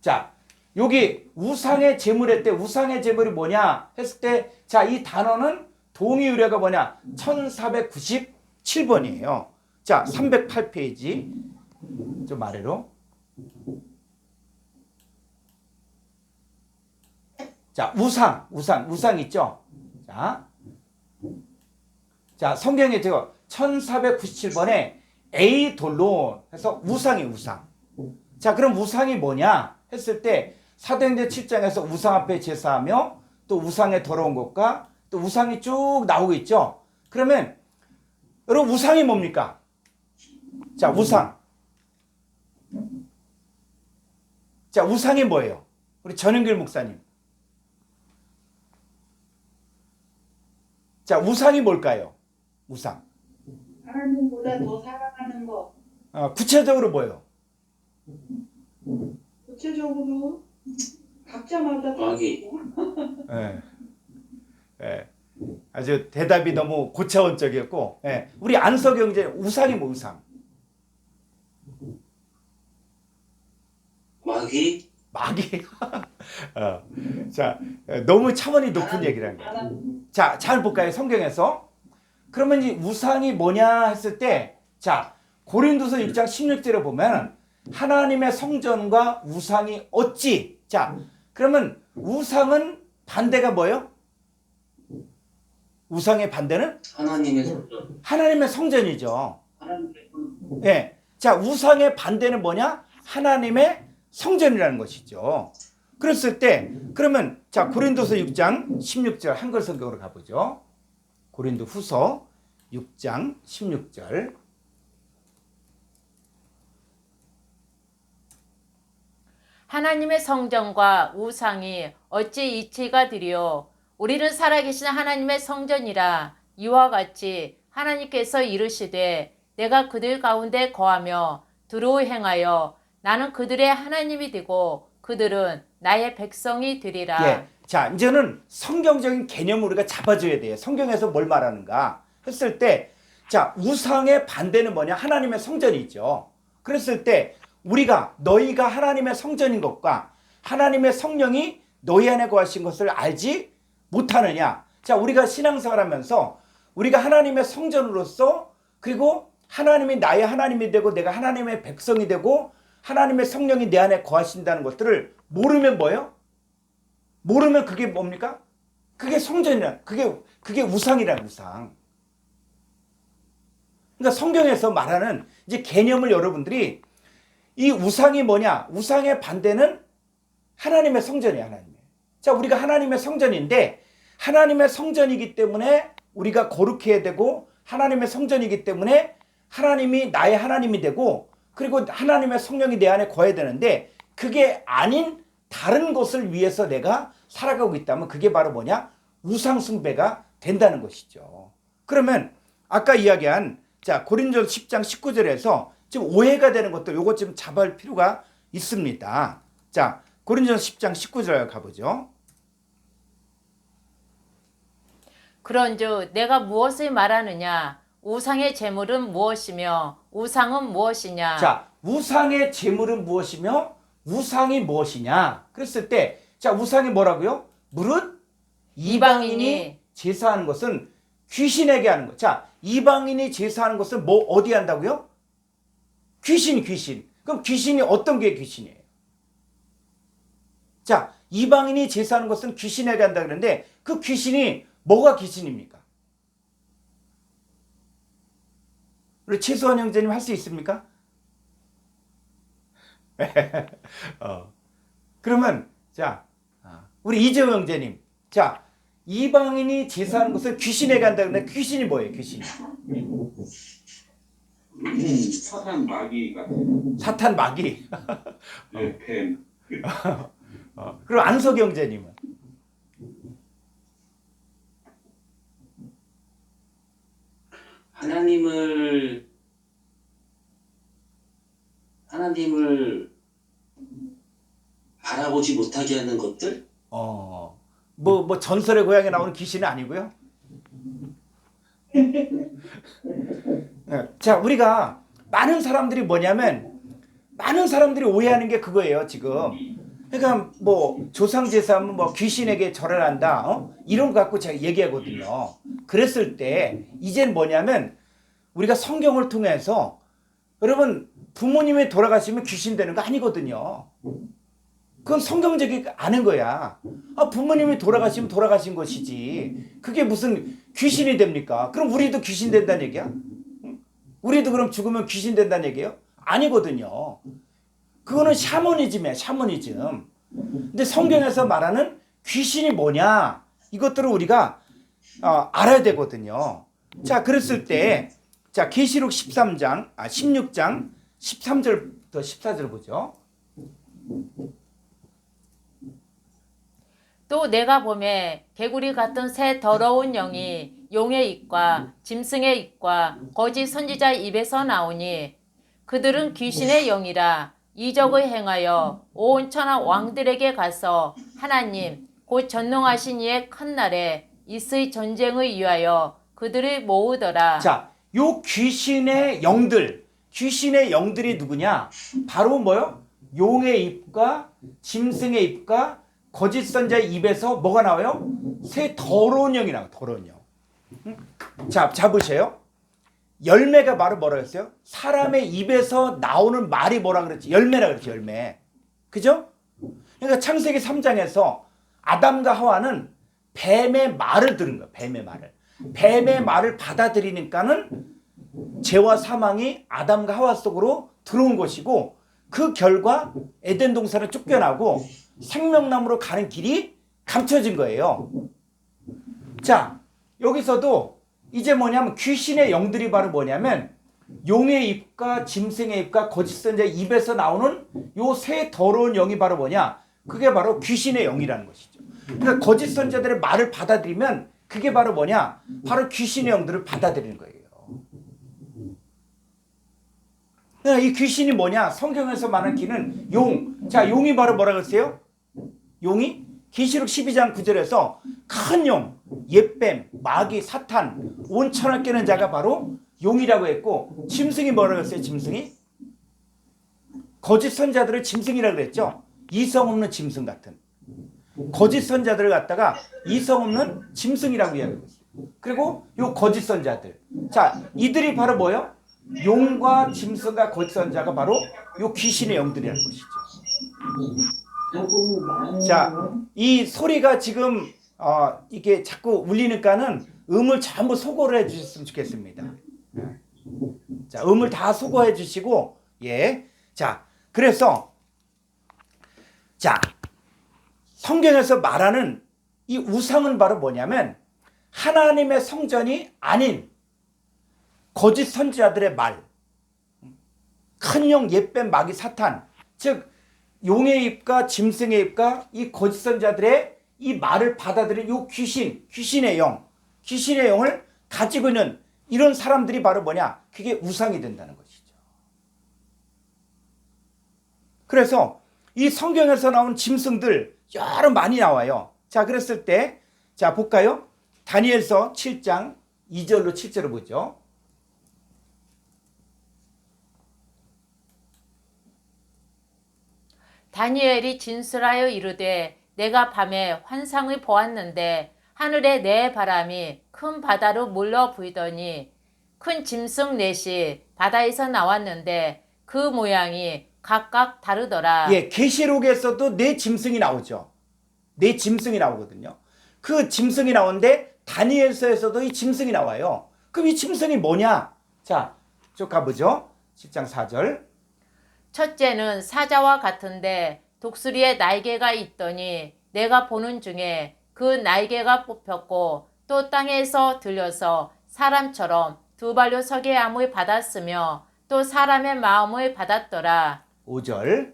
자, 여기 우상의 제물의 때 우상의 제물이 뭐냐 했을 때, 자, 이 단어는 동의 의뢰가 뭐냐? 1497번이에요. 자, 308페이지. 좀 아래로. 자, 우상 있죠? 자, 성경에 제가 1497번에 에이돌로 해서 우상이 우상. 자, 그럼 우상이 뭐냐 했을 때 사도행전 7장에서 우상 앞에 제사하며 또 우상의 더러운 것과 또 우상이 쭉 나오고 있죠. 그러면 여러분 우상이 뭡니까? 자, 우상. 자, 우상이 뭐예요? 우리 전영길 목사님. 자, 우상이 뭘까요? 우상. 하나님보다 더 사랑하는 거. 구체적으로 뭐예요? 구체적으로 각자마다 다 마귀. 있고. 예. 예. 아주 대답이 너무 고차원적이었고, 예. 우리 안석영제 우상이 뭐 우상? 마귀. 마귀. 자, 너무 차원이 높은 얘기라는 거예요. 하나님. 자, 잘 볼까요? 성경에서. 그러면 이 우상이 뭐냐 했을 때, 자, 고린도서 6장 16절에 보면 하나님의 성전과 우상이 어찌. 자, 그러면 우상은 반대가 뭐예요? 우상의 반대는 하나님의 성전. 하나님의 성전이죠. 하나님의 예. 자, 우상의 반대는 뭐냐? 하나님의 성전이라는 것이죠. 그랬을 때, 그러면, 자, 고린도서 6장 16절 한글 성경으로 가보죠. 고린도 후서 6장 16절. 하나님의 성전과 우상이 어찌 이치가 되리요? 우리는 살아계신 하나님의 성전이라. 이와 같이 하나님께서 이르시되 내가 그들 가운데 거하며 두루 행하여 나는 그들의 하나님이 되고 그들은 나의 백성이 되리라. 예. 자, 이제는 성경적인 개념을 우리가 잡아줘야 돼요. 성경에서 뭘 말하는가 했을 때, 자, 우상의 반대는 뭐냐? 하나님의 성전이죠. 그랬을 때 우리가 너희가 하나님의 성전인 것과 하나님의 성령이 너희 안에 거하신 것을 알지 못하느냐? 자, 우리가 신앙생활 하면서 우리가 하나님의 성전으로서, 그리고 하나님이 나의 하나님이 되고 내가 하나님의 백성이 되고 하나님의 성령이 내 안에 거하신다는 것들을 모르면 뭐예요? 모르면 그게 뭡니까? 그게 성전이라, 그게 우상이란 우상. 그러니까 성경에서 말하는 이제 개념을 여러분들이, 이 우상이 뭐냐? 우상의 반대는 하나님의 성전이에요, 하나님의. 자, 우리가 하나님의 성전인데, 하나님의 성전이기 때문에 우리가 거룩해야 되고, 하나님의 성전이기 때문에 하나님이 나의 하나님이 되고, 그리고 하나님의 성령이 내 안에 거해야 되는데, 그게 아닌 다른 것을 위해서 내가 살아가고 있다면 그게 바로 뭐냐? 우상 숭배가 된다는 것이죠. 그러면 아까 이야기한, 자, 고린도서 10장 19절에서 지금 오해가 되는 것들, 요거 좀 잡아할 필요가 있습니다. 자, 고린도서 10장 19절 가보죠. 그런즉 내가 무엇을 말하느냐? 우상의 제물은 무엇이며 우상은 무엇이냐? 자, 우상의 제물은 무엇이며 우상이 무엇이냐? 그랬을 때, 자, 우상이 뭐라고요? 무릇 이방인이 제사하는 것은 귀신에게 하는 것. 자, 이방인이 제사하는 것은 뭐 어디 한다고요? 귀신. 그럼 귀신이 어떤 게 귀신이에요? 자, 이방인이 제사하는 것은 귀신에게 한다 그러는데 그 귀신이 뭐가 귀신입니까? 우리 최수원 형제님 할 수 있습니까? 그러면 자, 우리 이재호 형제님, 자, 이방인이 제사하는 것은 귀신에게 한다 그러는데 귀신이 뭐예요? 귀신이 사탄 마귀 같은. 사탄 마귀. 네, 뱀. 그럼 안석 형제님은 하나님을 나오지 못하게 하는 것들? 뭐 전설의 고향에 나오는 귀신은 아니고요. 자, 우리가 많은 사람들이 뭐냐면 많은 사람들이 오해하는 게 그거예요, 지금. 그러니까 뭐 조상제사하면 뭐 귀신에게 절을 한다, 이런 거 갖고 제가 얘기하거든요. 그랬을 때 이젠 뭐냐면 우리가 성경을 통해서 여러분 부모님이 돌아가시면 귀신 되는 거 아니거든요. 그건 성경적이 아는 거야. 부모님이 돌아가시면 돌아가신 것이지. 그게 무슨 귀신이 됩니까? 그럼 우리도 귀신 된다는 얘기야? 우리도 그럼 죽으면 귀신 된다는 얘기예요? 아니거든요. 그거는 샤머니즘이야, 샤머니즘. 근데 성경에서 말하는 귀신이 뭐냐? 이것들을 우리가 알아야 되거든요. 자, 그랬을 때, 자, 계시록 16장 13절부터 14절 보죠. 또 내가 보매 개구리 같은 새 더러운 영이 용의 입과 짐승의 입과 거짓 선지자 입에서 나오니 그들은 귀신의 영이라 이적을 행하여 온 천하 왕들에게 가서 하나님 곧 전능하신 이의 큰 날에 이스의 전쟁을 위하여 그들을 모으더라. 자, 요 귀신의 영들이 누구냐? 바로 뭐요? 용의 입과 짐승의 입과 거짓 선자의 입에서 뭐가 나와요? 새 더러운 영이 나와요. 더러운 영. 자, 보세요. 열매가 바로 뭐라 그랬어요? 사람의 입에서 나오는 말이 뭐라 그랬지? 열매라 그랬지, 열매. 그죠? 그러니까 창세기 3장에서 아담과 하와는 뱀의 말을 들은 거야, 뱀의 말을. 뱀의 말을 받아들이니까는 죄와 사망이 아담과 하와 속으로 들어온 것이고 그 결과 에덴 동산을 쫓겨나고 생명나무로 가는 길이 감춰진 거예요. 자, 여기서도 이제 뭐냐면 귀신의 영들이 바로 뭐냐면 용의 입과 짐승의 입과 거짓 선자의 입에서 나오는 요 새 더러운 영이 바로 뭐냐? 그게 바로 귀신의 영이라는 것이죠. 그러니까 거짓 선자들의 말을 받아들이면 그게 바로 뭐냐? 바로 귀신의 영들을 받아들이는 거예요. 그러니까 이 귀신이 뭐냐? 성경에서 말하는 귀는 용. 자, 용이 바로 뭐라 그랬어요? 용이 계시록 12장 9절에서 큰 용, 옛뱀, 마귀, 사탄, 온 천하 깨는 자가 바로 용이라고 했고, 짐승이 뭐라고 했어요? 짐승이? 거짓 선자들을 짐승이라고 그랬죠. 이성 없는 짐승 같은. 거짓 선자들을 갖다가 이성 없는 짐승이라고 이야기했어요. 그리고 요 거짓 선자들. 자, 이들이 바로 뭐예요? 용과 짐승과 거짓 선자가 바로 요 귀신의 영들이라는 것이죠. 자, 이 소리가 지금 이게 자꾸 울리니까는 음을 전부 소거를 해주셨으면 좋겠습니다. 자, 음을 다 소거해 주시고, 예. 자, 그래서 자, 성경에서 말하는 이 우상은 바로 뭐냐면 하나님의 성전이 아닌 거짓 선지자들의 말, 큰 용, 옛뱀, 마귀, 사탄, 즉 용의 입과 짐승의 입과 이 거짓 선지자들의 이 말을 받아들인 이 귀신의 영을 가지고 있는 이런 사람들이 바로 뭐냐? 그게 우상이 된다는 것이죠. 그래서 이 성경에서 나온 짐승들 여러 많이 나와요. 자, 그랬을 때, 자, 볼까요? 다니엘서 7장 2절로 7절을 보죠. 다니엘이 진술하여 이르되 내가 밤에 환상을 보았는데 하늘에 내 바람이 큰 바다로 물러 부이더니 큰 짐승 넷이 바다에서 나왔는데 그 모양이 각각 다르더라. 예, 계시록에서도 네 짐승이 나오죠. 네 짐승이 나오거든요. 그 짐승이 나오는데 다니엘서에서도 이 짐승이 나와요. 그럼 이 짐승이 뭐냐? 자, 쭉 가보죠. 7장 4절. 첫째는 사자와 같은데 독수리에 날개가 있더니 내가 보는 중에 그 날개가 뽑혔고 또 땅에서 들려서 사람처럼 두 발로 서게 함을 받았으며 또 사람의 마음을 받았더라. 5절.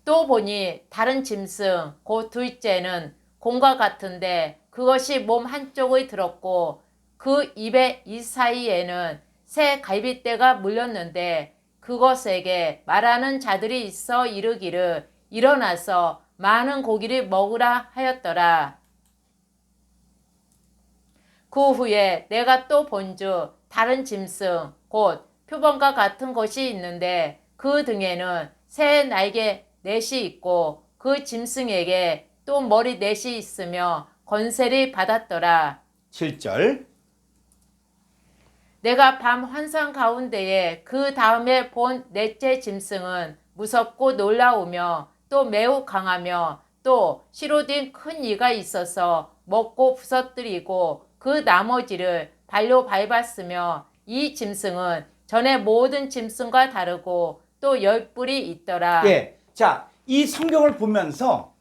또 보니 다른 짐승 곧 둘째는 곰과 같은데 그것이 몸 한쪽을 들었고 그 입의 이 사이에는 새 갈빗대가 물렸는데 그것에게 말하는 자들이 있어 이르기를 일어나서 많은 고기를 먹으라 하였더라. 그 후에 내가 또 본즉 다른 짐승 곧 표범과 같은 것이 있는데 그 등에는 새 날개 넷이 있고 그 짐승에게 또 머리 넷이 있으며 권세를 받았더라. 7절. 내가 밤 환상 가운데에 그 다음에 본 넷째 짐승은 무섭고 놀라우며 또 매우 강하며 또 씨로 된 큰 이가 있어서 먹고 부서뜨리고 그 나머지를 발로 밟았으며 이 짐승은 전에 모든 짐승과 다르고 또 10뿔이 있더라. 예. 자, 이 성경을 보면서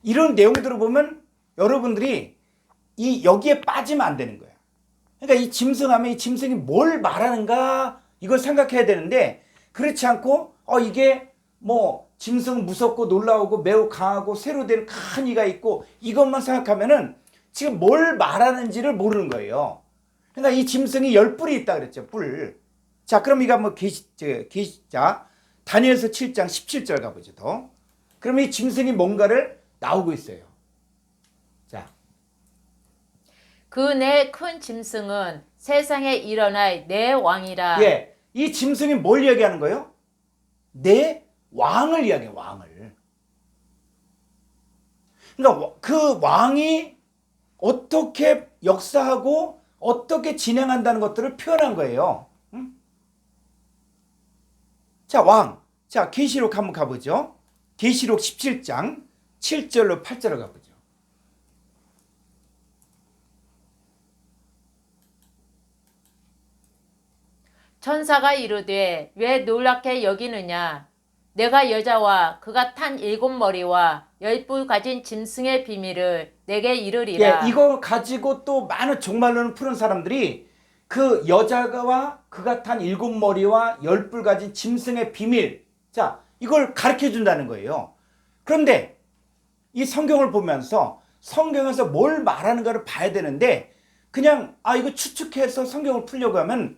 이런 내용들을 보면 여러분들이 여기에 빠지면 안 되는 거예요. 그러니까 이 짐승하면 이 짐승이 뭘 말하는가 이걸 생각해야 되는데 그렇지 않고 이게 뭐 짐승은 무섭고 놀라우고 매우 강하고 새로 된 큰 이가 있고 이것만 생각하면은 지금 뭘 말하는지를 모르는 거예요. 그러니까 이 짐승이 10뿔이 있다 그랬죠. 뿔. 자, 그럼 이거 한번 자, 다니엘서 7장 17절 가보죠. 더. 그럼 이 짐승이 뭔가를 나오고 있어요. 자. 그 네 큰 짐승은 세상에 일어날 네 왕이라. 예. 이 짐승이 뭘 이야기하는 거예요? 네 왕을 이야기해요. 왕을. 그러니까 그 왕이 어떻게 역사하고 어떻게 진행한다는 것들을 표현한 거예요. 응? 자, 왕. 자, 계시록 한번 가보죠. 계시록 17장 7절로 8절로 가보죠. 천사가 이르되 왜 놀랍게 여기느냐? 내가 여자와 그가 탄 7머리와 10뿔 가진 짐승의 비밀을 내게 이르리라. 예, 이거 가지고 또 많은 종말론을 푸는 사람들이 그 여자와 그가 탄 7머리와 10뿔 가진 짐승의 비밀, 자, 이걸 가르쳐 준다는 거예요. 그런데 이 성경을 보면서 성경에서 뭘 말하는가를 봐야 되는데 그냥 이거 추측해서 성경을 풀려고 하면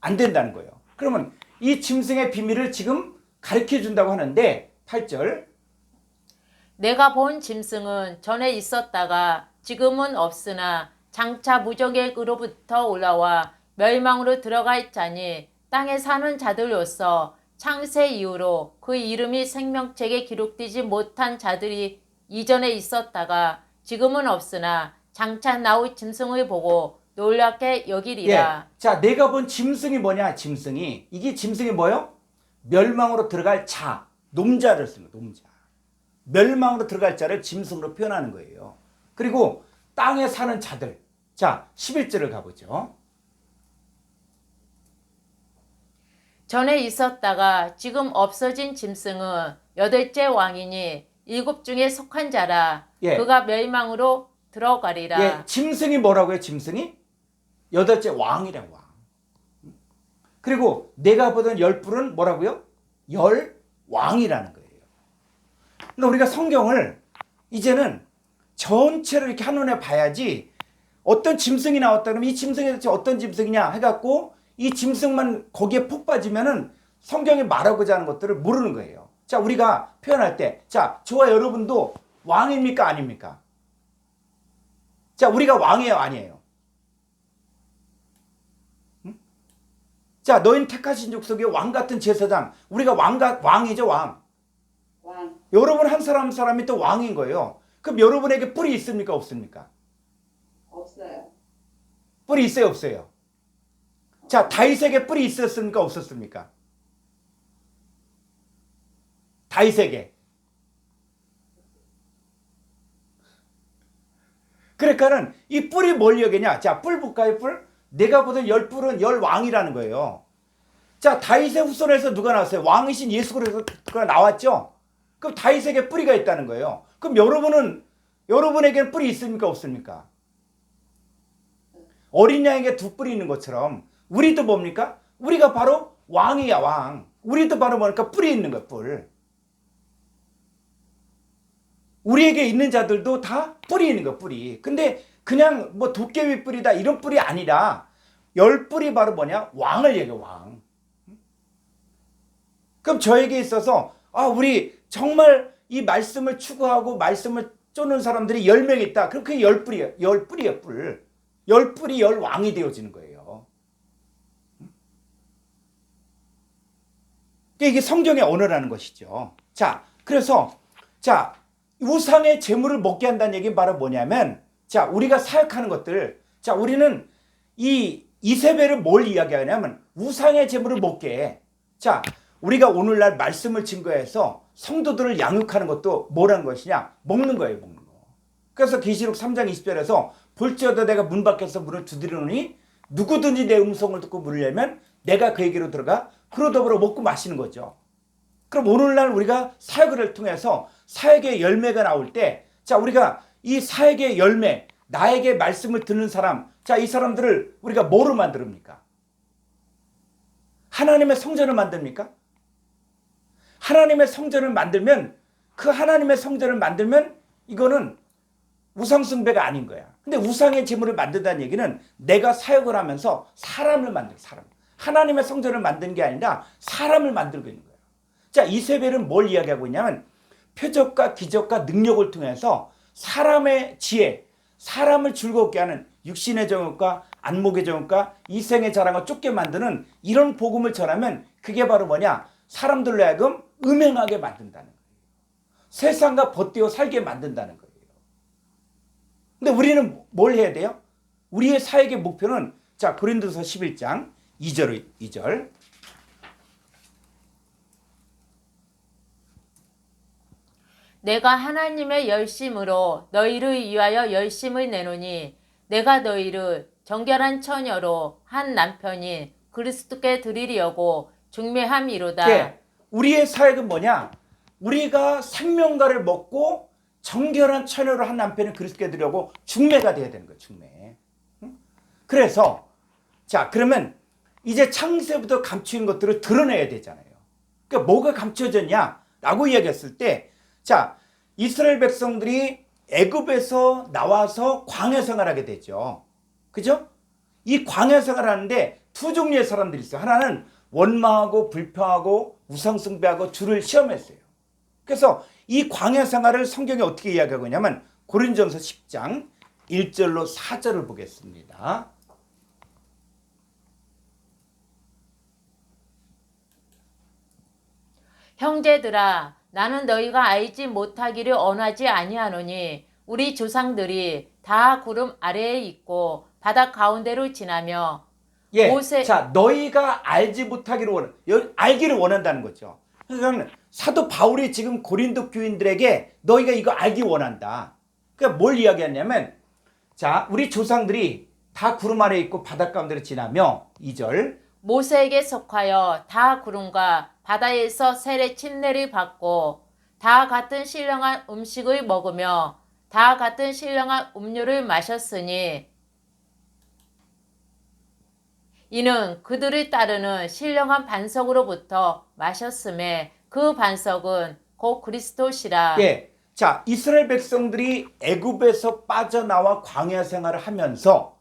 안 된다는 거예요. 그러면 이 짐승의 비밀을 지금 가르쳐 준다고 하는데 8절. 내가 본 짐승은 전에 있었다가 지금은 없으나 장차 무적에게로부터 올라와 멸망으로 들어갈 자니 땅에 사는 자들로서 창세 이후로 그 이름이 생명책에 기록되지 못한 자들이 이전에 있었다가 지금은 없으나 장차 나올 짐승을 보고 놀랍게 여기리라. 예. 자, 내가 본 짐승이 뭐냐? 짐승이. 이게 짐승이 뭐요? 멸망으로 들어갈 자, 놈자를 씁니다. 놈자. 멸망으로 들어갈 자를 짐승으로 표현하는 거예요. 그리고 땅에 사는 자들. 자, 11절을 가보죠. 전에 있었다가 지금 없어진 짐승은 8째 왕이니 7 중에 속한 자라. 예. 그가 멸망으로 들어가리라. 예, 짐승이 뭐라고요? 짐승이? 8째 왕이란 왕. 그리고 내가 보던 10뿔은 뭐라고요? 10왕이라는 거예요. 그러니까 우리가 성경을 이제는 전체를 이렇게 한눈에 봐야지 어떤 짐승이 나왔다 그러면 이 짐승이 도대체 어떤 짐승이냐 해갖고 이 짐승만 거기에 폭 빠지면은 성경이 말하고자 하는 것들을 모르는 거예요. 자, 우리가 표현할 때, 자, 저와 여러분도 왕입니까? 아닙니까? 자, 우리가 왕이에요? 아니에요? 응? 자, 너희는 택하신 족속의 왕 같은 제사장. 우리가 왕이죠, 왕. 왕. 여러분 한 사람 한 사람이 또 왕인 거예요. 그럼 여러분에게 뿔이 있습니까? 없습니까? 없어요. 뿔이 있어요? 없어요? 자, 다윗에게 뿔이 있었습니까? 없었습니까? 다윗에게. 그러니까는 이 뿔이 뭘 얘기냐? 자, 뿔 볼까요? 뿔? 내가 보던 10뿔은 10왕이라는 거예요. 자, 다윗의 후손에서 누가 나왔어요? 왕이신 예수 그리스도가 나왔죠? 그럼 다윗에게 뿌리가 있다는 거예요. 그럼 여러분에게는 뿔이 있습니까? 없습니까? 어린 양에게 2뿔이 있는 것처럼 우리도 뭡니까? 우리가 바로 왕이야, 왕. 우리도 바로 뭐니까 뿔이 있는 거야, 뿔. 우리에게 있는 자들도 다 뿔이 있는 거야, 뿔이. 근데 그냥 뭐 도깨비 뿔이다 이런 뿔이 아니라 10뿔이 바로 뭐냐? 왕을 얘기해, 왕. 그럼 저에게 있어서 우리 정말 이 말씀을 추구하고 말씀을 쫓는 사람들이 10명 있다. 그럼 그게 10뿌리예요. 10뿌리예요, 뿔. 10뿔이 10왕이 되어지는 거예요. 이게 성경의 언어라는 것이죠. 자, 그래서 자, 우상의 재물을 먹게 한다는 얘기는 바로 뭐냐면, 자, 우리가 사역하는 것들, 자, 우리는 이 이세벨을 뭘 이야기하냐면 우상의 재물을 먹게 해. 자, 우리가 오늘날 말씀을 증거해서 성도들을 양육하는 것도 뭐라는 것이냐? 먹는 거예요, 먹는 거. 그래서 계시록 3장 20절에서 볼지어다 내가 문 밖에서 문을 두드리노니 누구든지 내 음성을 듣고 물으려면 내가 그에게로 들어가 그로 더불어 먹고 마시는 거죠. 그럼 오늘날 우리가 사역을 통해서 사역의 열매가 나올 때, 자, 우리가 이 사역의 열매, 나에게 말씀을 듣는 사람, 자, 이 사람들을 우리가 뭐로 만듭니까? 하나님의 성전을 만듭니까? 하나님의 성전을 만들면, 그 하나님의 성전을 만들면 이거는 우상숭배가 아닌 거야. 근데 우상의 제물을 만든다는 얘기는 내가 사역을 하면서 사람을 만들어, 사람. 하나님의 성전을 만드는 게 아니라 사람을 만들고 있는 거예요. 자, 이세벨은 뭘 이야기하고 있냐면 표적과 기적과 능력을 통해서 사람의 지혜, 사람을 즐겁게 하는 육신의 정욕과 안목의 정욕과 이생의 자랑을 쫓게 만드는 이런 복음을 전하면 그게 바로 뭐냐? 사람들로 하여금 음행하게 만든다는 거예요. 세상과 벗되어 살게 만든다는 거예요. 근데 우리는 뭘 해야 돼요? 우리의 사역의 목표는, 자, 고린도서 11장 2절. 내가 하나님의 열심으로 너희를 위하여 열심을 내노니 내가 너희를 정결한 처녀로 한 남편인 그리스도께 드리려고 중매함이로다. 예, 우리의 사역은 뭐냐? 우리가 생명가를 먹고 정결한 처녀로 한 남편인 그리스도께 드리려고 중매가 돼야 되는 거예요. 중매. 그래서 자, 그러면 이제 창세부터 감추인 것들을 드러내야 되잖아요. 그러니까 뭐가 감춰졌냐라고 이야기했을 때, 자, 이스라엘 백성들이 애굽에서 나와서 광야 생활하게 되죠. 그죠? 이 광야 생활하는데 두 종류의 사람들이 있어요. 하나는 원망하고 불평하고 우상숭배하고 주를 시험했어요. 그래서 이 광야 생활을 성경에 어떻게 이야기하고 있냐면 고린도전서 10장 1절로 4절을 보겠습니다. 형제들아, 나는 너희가 알지 못하기를 원하지 아니하노니 우리 조상들이 다 구름 아래에 있고 바다 가운데로 지나며 예, 모세. 자, 너희가 알지 못하기를 알기를 원한다는 거죠. 그러니까 사도 바울이 지금 고린도 교인들에게 너희가 이거 알기 원한다. 그러니까 뭘 이야기하냐면, 자, 우리 조상들이 다 구름 아래에 있고 바다 가운데로 지나며 2절. 모세에게 속하여 다 구름과 바다에서 세례 침례를 받고 다 같은 신령한 음식을 먹으며 다 같은 신령한 음료를 마셨으니 이는 그들을 따르는 신령한 반석으로부터 마셨음에 그 반석은 곧 그리스도시라. 예, 자, 이스라엘 백성들이 애굽에서 빠져나와 광야 생활을 하면서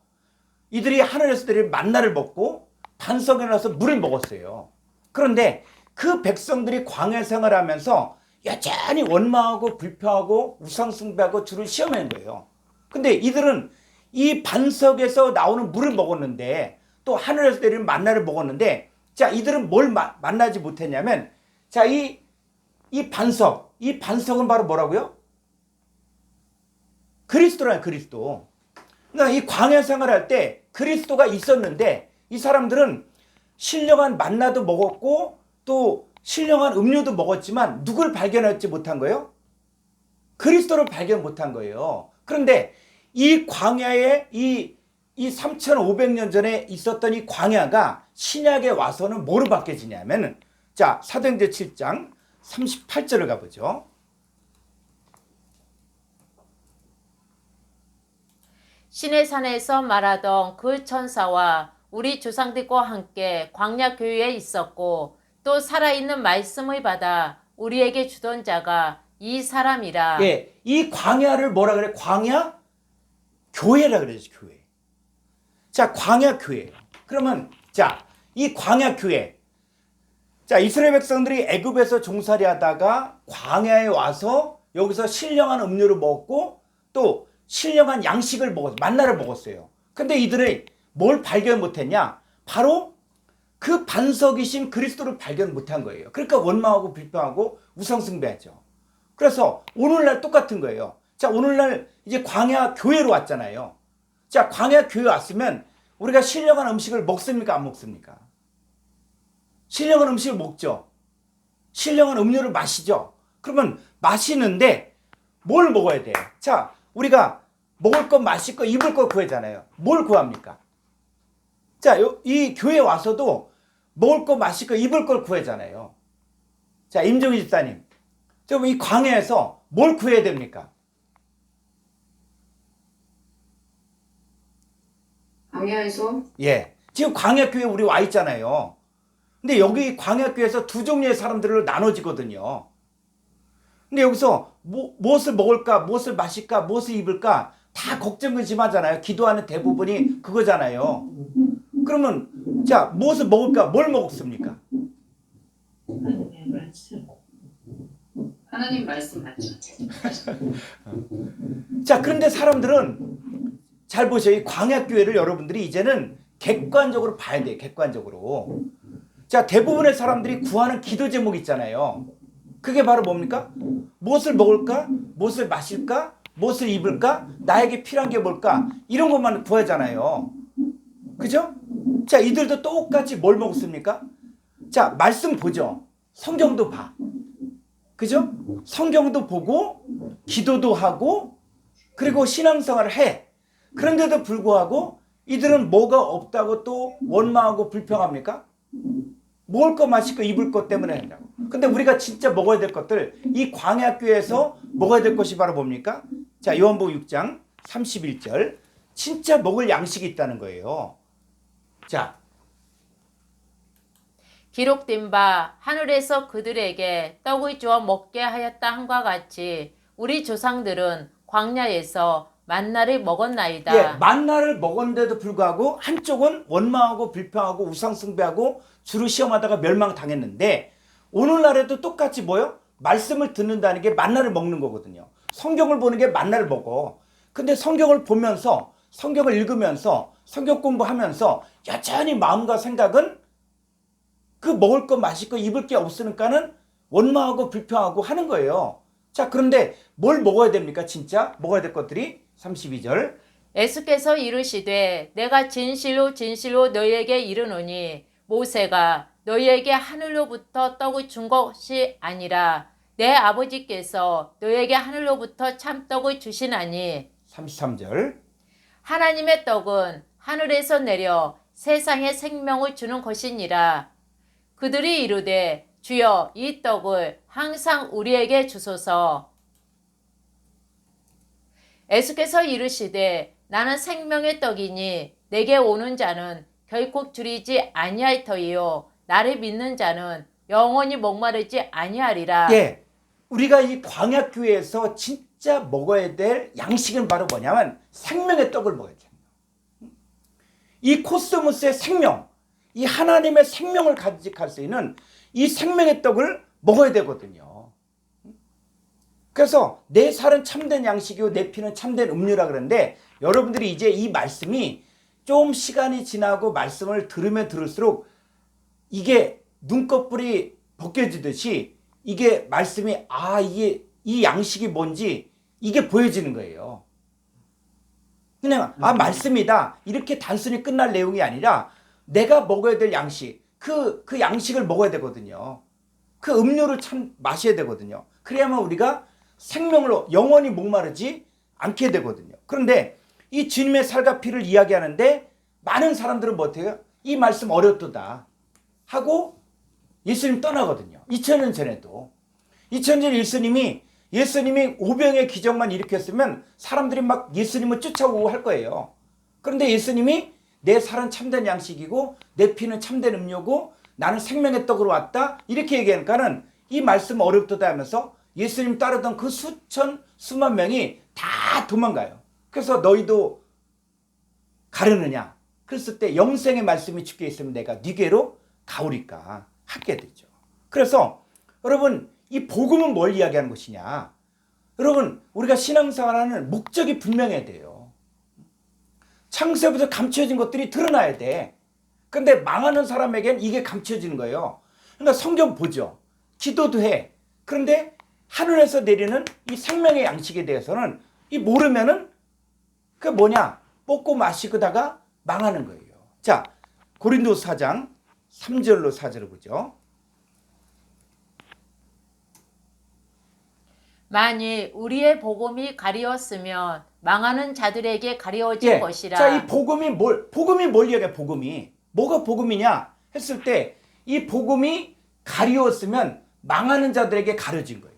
이들이 하늘에서 내린 만나를 먹고 반석에 나서 물을 먹었어요. 그런데 그 백성들이 광야 생활을 하면서 여전히 원망하고 불평하고 우상숭배하고 주를 시험하는 거예요. 근데 이들은 이 반석에서 나오는 물을 먹었는데 또 하늘에서 내리는 만나를 먹었는데, 자, 이들은 뭘 만나지 못했냐면, 자, 이 반석은 바로 뭐라고요? 그리스도라는 그리스도. 그러니까 이 광야 생활할 때 그리스도가 있었는데 이 사람들은 신령한 만나도 먹었고 또 신령한 음료도 먹었지만 누굴 발견하지 못한 거예요? 그리스도를 발견 못한 거예요. 그런데 이 광야에 이 3,500년 전에 있었던 이 광야가 신약에 와서는 뭐로 바뀌어지냐면, 자, 사도행전 7장 38절을 가보죠. 시내산에서 말하던 그 천사와 우리 조상들과 함께 광야 교회에 있었고 또 살아있는 말씀을 받아 우리에게 주던 자가 이 사람이라. 예, 이 광야를 뭐라 그래? 광야 교회라 그러지, 교회. 자, 광야 교회. 그러면 자, 이 광야 교회. 자, 이스라엘 백성들이 애굽에서 종살이 하다가 광야에 와서 여기서 신령한 음료를 먹었고 또 신령한 양식을 먹었어요. 만나를 먹었어요. 근데 이들이 뭘 발견 못했냐? 바로 그 반석이신 그리스도를 발견 못한 거예요. 그러니까 원망하고 불평하고 우상숭배하죠. 그래서 오늘날 똑같은 거예요. 자, 오늘날 이제 광야 교회로 왔잖아요. 자, 광야 교회 왔으면 우리가 신령한 음식을 먹습니까? 안 먹습니까? 신령한 음식을 먹죠. 신령한 음료를 마시죠. 그러면 마시는데 뭘 먹어야 돼요? 자, 우리가 먹을 것, 마실 것, 입을 것 구하잖아요. 뭘 구합니까? 자, 이 교회 와서도 먹을 것, 마실 것, 입을 걸 구하잖아요. 자, 임종희 집사님, 좀 이 광야에서 뭘 구해야 됩니까? 광야에서 예, 지금 광야교회 우리 와 있잖아요. 근데 여기 광야교회에서 두 종류의 사람들로 나눠지거든요. 근데 여기서 무엇을 먹을까, 무엇을 마실까, 무엇을 입을까 다 걱정 근심하잖아요. 기도하는 대부분이 그거잖아요. 그러면 자, 무엇을 먹을까, 뭘 먹습니까? 하나님 말씀 맞죠? 자, 그런데 사람들은 잘 보세요. 이 광야교회를 여러분들이 이제는 객관적으로 봐야 돼요. 객관적으로. 자, 대부분의 사람들이 구하는 기도 제목 있잖아요. 그게 바로 뭡니까? 무엇을 먹을까? 무엇을 마실까? 무엇을 입을까? 나에게 필요한 게 뭘까? 이런 것만 구하잖아요. 그죠? 자, 이들도 똑같이 뭘 먹습니까? 자, 말씀 보죠. 성경도 봐. 그죠? 성경도 보고 기도도 하고 그리고 신앙생활을 해. 그런데도 불구하고 이들은 뭐가 없다고 또 원망하고 불평합니까? 먹을 거, 마실 거, 입을 것 때문에 한다고. 근데 우리가 진짜 먹어야 될 것들, 이 광야교회에서 먹어야 될 것이 바로 뭡니까? 자, 요한복음 6장 31절. 진짜 먹을 양식이 있다는 거예요. 자, 기록된 바 하늘에서 그들에게 떡을 주어 먹게 하였다 함과 같이 우리 조상들은 광야에서 만나를 먹었나이다. 예, 만나를 먹었는데도 불구하고 한쪽은 원망하고 불평하고 우상숭배하고 주를 시험하다가 멸망당했는데 오늘날에도 똑같이 뭐요? 말씀을 듣는다는 게 만나를 먹는 거거든요. 성경을 보는 게 만나를 먹어. 근데 성경을 보면서 성경을 읽으면서 성경 공부하면서 여전히 마음과 생각은 그 먹을 거, 마실 거, 입을 게 없으니까는 원망하고 불평하고 하는 거예요. 자, 그런데 뭘 먹어야 됩니까? 진짜 먹어야 될 것들이 32절. 예수께서 이르시되 내가 진실로 진실로 너희에게 이르노니 모세가 너희에게 하늘로부터 떡을 준 것이 아니라 내 아버지께서 너희에게 하늘로부터 참떡을 주시나니 33절. 하나님의 떡은 하늘에서 내려 세상에 생명을 주는 것이니라. 그들이 이르되 주여 이 떡을 항상 우리에게 주소서. 예수께서 이르시되 나는 생명의 떡이니 내게 오는 자는 결코 줄이지 아니할 터이요 나를 믿는 자는 영원히 목마르지 아니하리라. 예, 우리가 이 광야교회에서 진짜 먹어야 될 양식은 바로 뭐냐면 생명의 떡을 먹어야 돼요. 이 코스모스의 생명, 이 하나님의 생명을 간직할 수 있는 이 생명의 떡을 먹어야 되거든요. 그래서 내 살은 참된 양식이고 내 피는 참된 음료라 그러는데 여러분들이 이제 이 말씀이 좀 시간이 지나고 말씀을 들으면 들을수록 이게 눈꺼풀이 벗겨지듯이 이게 말씀이 이게 이 양식이 뭔지 이게 보여지는 거예요. 그냥 말씀이다 이렇게 단순히 끝날 내용이 아니라 내가 먹어야 될 양식 그 양식을 먹어야 되거든요. 그 음료를 참 마셔야 되거든요. 그래야만 우리가 생명으로 영원히 목마르지 않게 되거든요. 그런데 이 주님의 살과 피를 이야기하는데 많은 사람들은 뭐 어때요? 이 말씀 어렵도다 하고 예수님 떠나거든요. 2000년 전에도 2000년 예수님이 오병의 기적만 일으켰으면 사람들이 막 예수님을 쫓아오고 할 거예요. 그런데 예수님이 내 살은 참된 양식이고 내 피는 참된 음료고 나는 생명의 떡으로 왔다 이렇게 얘기하니까는 이 말씀 어렵도다 하면서 예수님 따르던 그 수만 명이 다 도망가요. 그래서 너희도 가려느냐? 그랬을 때 영생의 말씀이 주께 있으면 내가 네게로 가오리까 하게 되죠. 그래서 여러분 이 복음은 뭘 이야기하는 것이냐? 여러분 우리가 신앙생활하는 목적이 분명해야 돼요. 창세부터 감춰진 것들이 드러나야 돼. 근데 망하는 사람에겐 이게 감춰지는 거예요. 그러니까 성경 보죠. 기도도 해. 그런데 하늘에서 내리는 이 생명의 양식에 대해서는 이 모르면은 그 뭐냐? 먹고 마시고다가 망하는 거예요. 자, 고린도서 4장 3절로 4절을 보죠. 만일 우리의 복음이 가리웠으면 망하는 자들에게 가리워질 예. 것이라. 자, 이 복음이 뭘 이야기해? 복음이 뭐가 복음이냐 했을 때 이 복음이 가리웠으면 망하는 자들에게 가려진 거예요.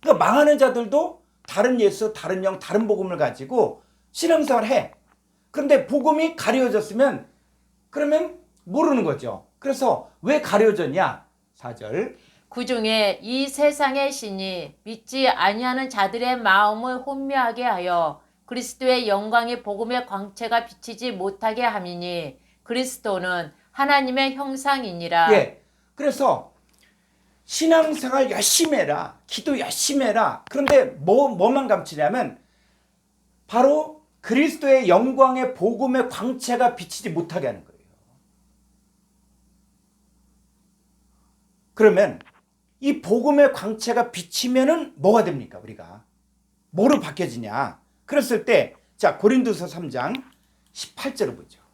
그러니까 망하는 자들도 다른 예수, 다른 영, 다른 복음을 가지고 신앙생활 해. 그런데 복음이 가려졌으면 그러면 모르는 거죠. 그래서 왜 가려졌냐? 4절. 그중에 이 세상의 신이 믿지 아니하는 자들의 마음을 혼미하게 하여 그리스도의 영광의 복음의 광채가 비치지 못하게 함이니 그리스도는 하나님의 형상이니라. 예. 그래서 신앙생활 열심히 해라. 기도 열심히 해라. 그런데 뭐만 감추냐면 바로 그리스도의 영광의 복음의 광채가 비치지 못하게 하는 거예요. 그러면 이 복음의 광채가 비치면은 뭐가 됩니까? 우리가 뭐로 바뀌어지냐? 그랬을 때 자, 고린도서 3장 18절을 보죠.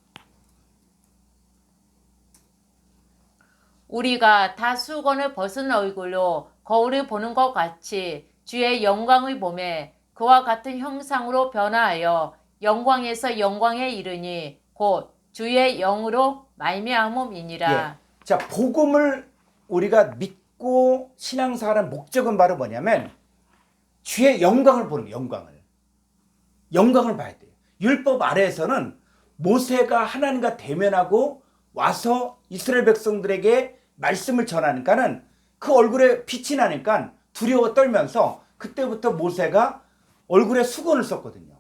우리가 다 수건을 벗은 얼굴로 거울을 보는 것 같이 주의 영광을 보매 그와 같은 형상으로 변화하여 영광에서 영광에 이르니 곧 주의 영으로 말미암음이니라. 예. 자, 복음을 우리가 믿고 신앙생활하는 목적은 바로 뭐냐면 주의 영광을 보는 거예요. 영광을 봐야 돼요. 율법 아래에서는 모세가 하나님과 대면하고 와서 이스라엘 백성들에게 말씀을 전하니까는 그 얼굴에 빛이 나니까 두려워 떨면서 그때부터 모세가 얼굴에 수건을 썼거든요.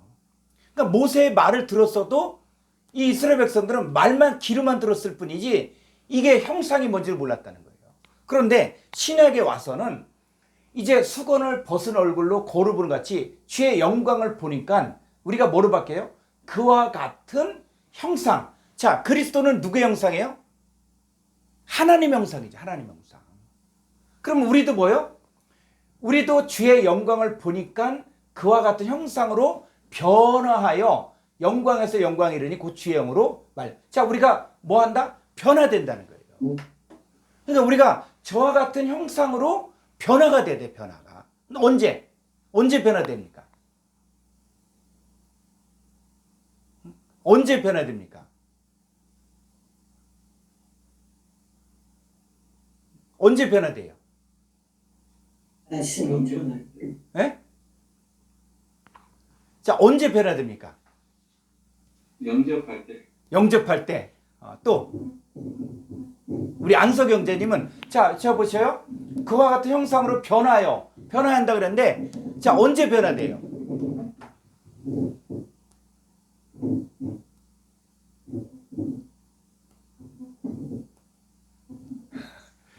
그러니까 모세의 말을 들었어도 이 이스라엘 백성들은 말만 귀로만 들었을 뿐이지 이게 형상이 뭔지를 몰랐다는 거예요. 그런데 신약에 와서는 이제 수건을 벗은 얼굴로 거울을 보는 같이 주의 영광을 보니까 우리가 뭐로 바뀌어요? 그와 같은 형상. 자, 그리스도는 누구의 형상이에요? 하나님의 형상이죠. 하나님의 형상. 그럼 우리도 뭐예요? 우리도 주의 영광을 보니까 그와 같은 형상으로 변화하여 영광에서 영광에 이르니 곧 주의 영으로 말. 자, 우리가 뭐 한다? 변화된다는 거예요. 그러니까 우리가 저와 같은 형상으로 변화가 돼야 돼, 변화가. 언제? 언제 변화됩니까? 언제 변화됩니까? 언제 변화돼요? 말씀이 변할 때. 예? 자, 언제 변화됩니까? 영접할 때. 영접할 때. 또 우리 안석 형제님은 자 보셔요. 그와 같은 형상으로 변화한다 그랬는데 자, 언제 변화돼요?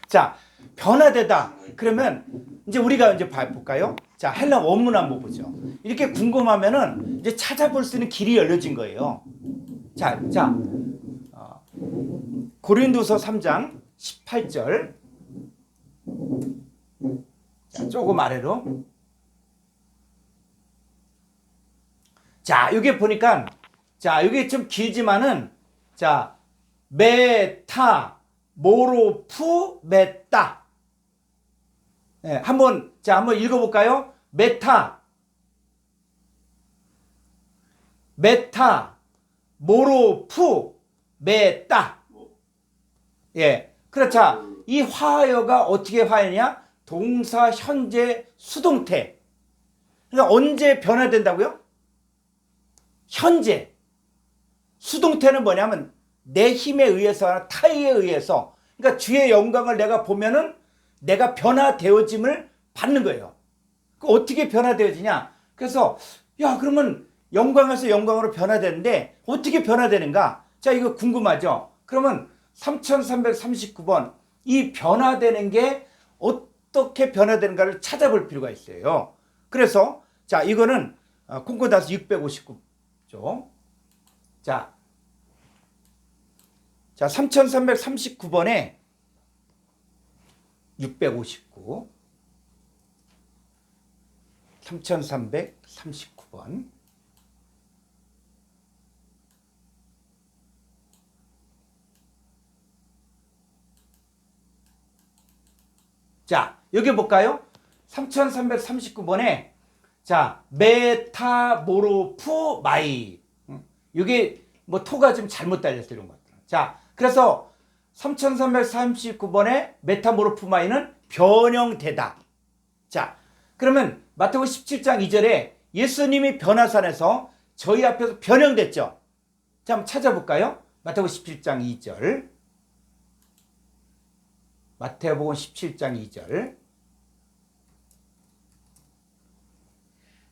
자, 변화되다. 그러면 이제 우리가 이제 볼까요? 자, 헬라 원문 한번 보죠. 이렇게 궁금하면은 이제 찾아볼 수 있는 길이 열려진 거예요. 자, 고린도서 3장 18절. 자, 조금 아래로. 자, 여기 보니까 자, 이게 좀 길지만은 자, 메타 모로프 메따. 네, 한번 읽어볼까요? 메타 모로프 메따. 예, 그렇죠. 이 화어가 어떻게 화어냐? 동사, 현재, 수동태. 그러니까 언제 변화된다고요? 현재. 수동태는 뭐냐면 내 힘에 의해서 타의에 의해서, 그러니까 주의 영광을 내가 보면은 내가 변화되어짐을 받는 거예요. 그 어떻게 변화되어지냐? 그래서 야, 그러면 영광에서 영광으로 변화되는데 어떻게 변화되는가? 자, 이거 궁금하죠? 그러면 3339번 이 변화되는 게 어떻게 변화되는가를 찾아볼 필요가 있어요. 그래서 자, 이거는 콩코다스 659죠. 자, 3339번에 659 3339번. 자, 여기 볼까요? 3339번에 자, 메타모로프마이. 이게 뭐 토가 좀 잘못 달렸어요, 이런 것들. 자, 그래서 3339번에 메타모로프마이는 변형되다. 자, 그러면 마태복음 17장 2절에 예수님이 변화산에서 저희 앞에서 변형됐죠. 자, 한번 찾아볼까요? 마태복음 17장 2절. 마태복음 17장 2절.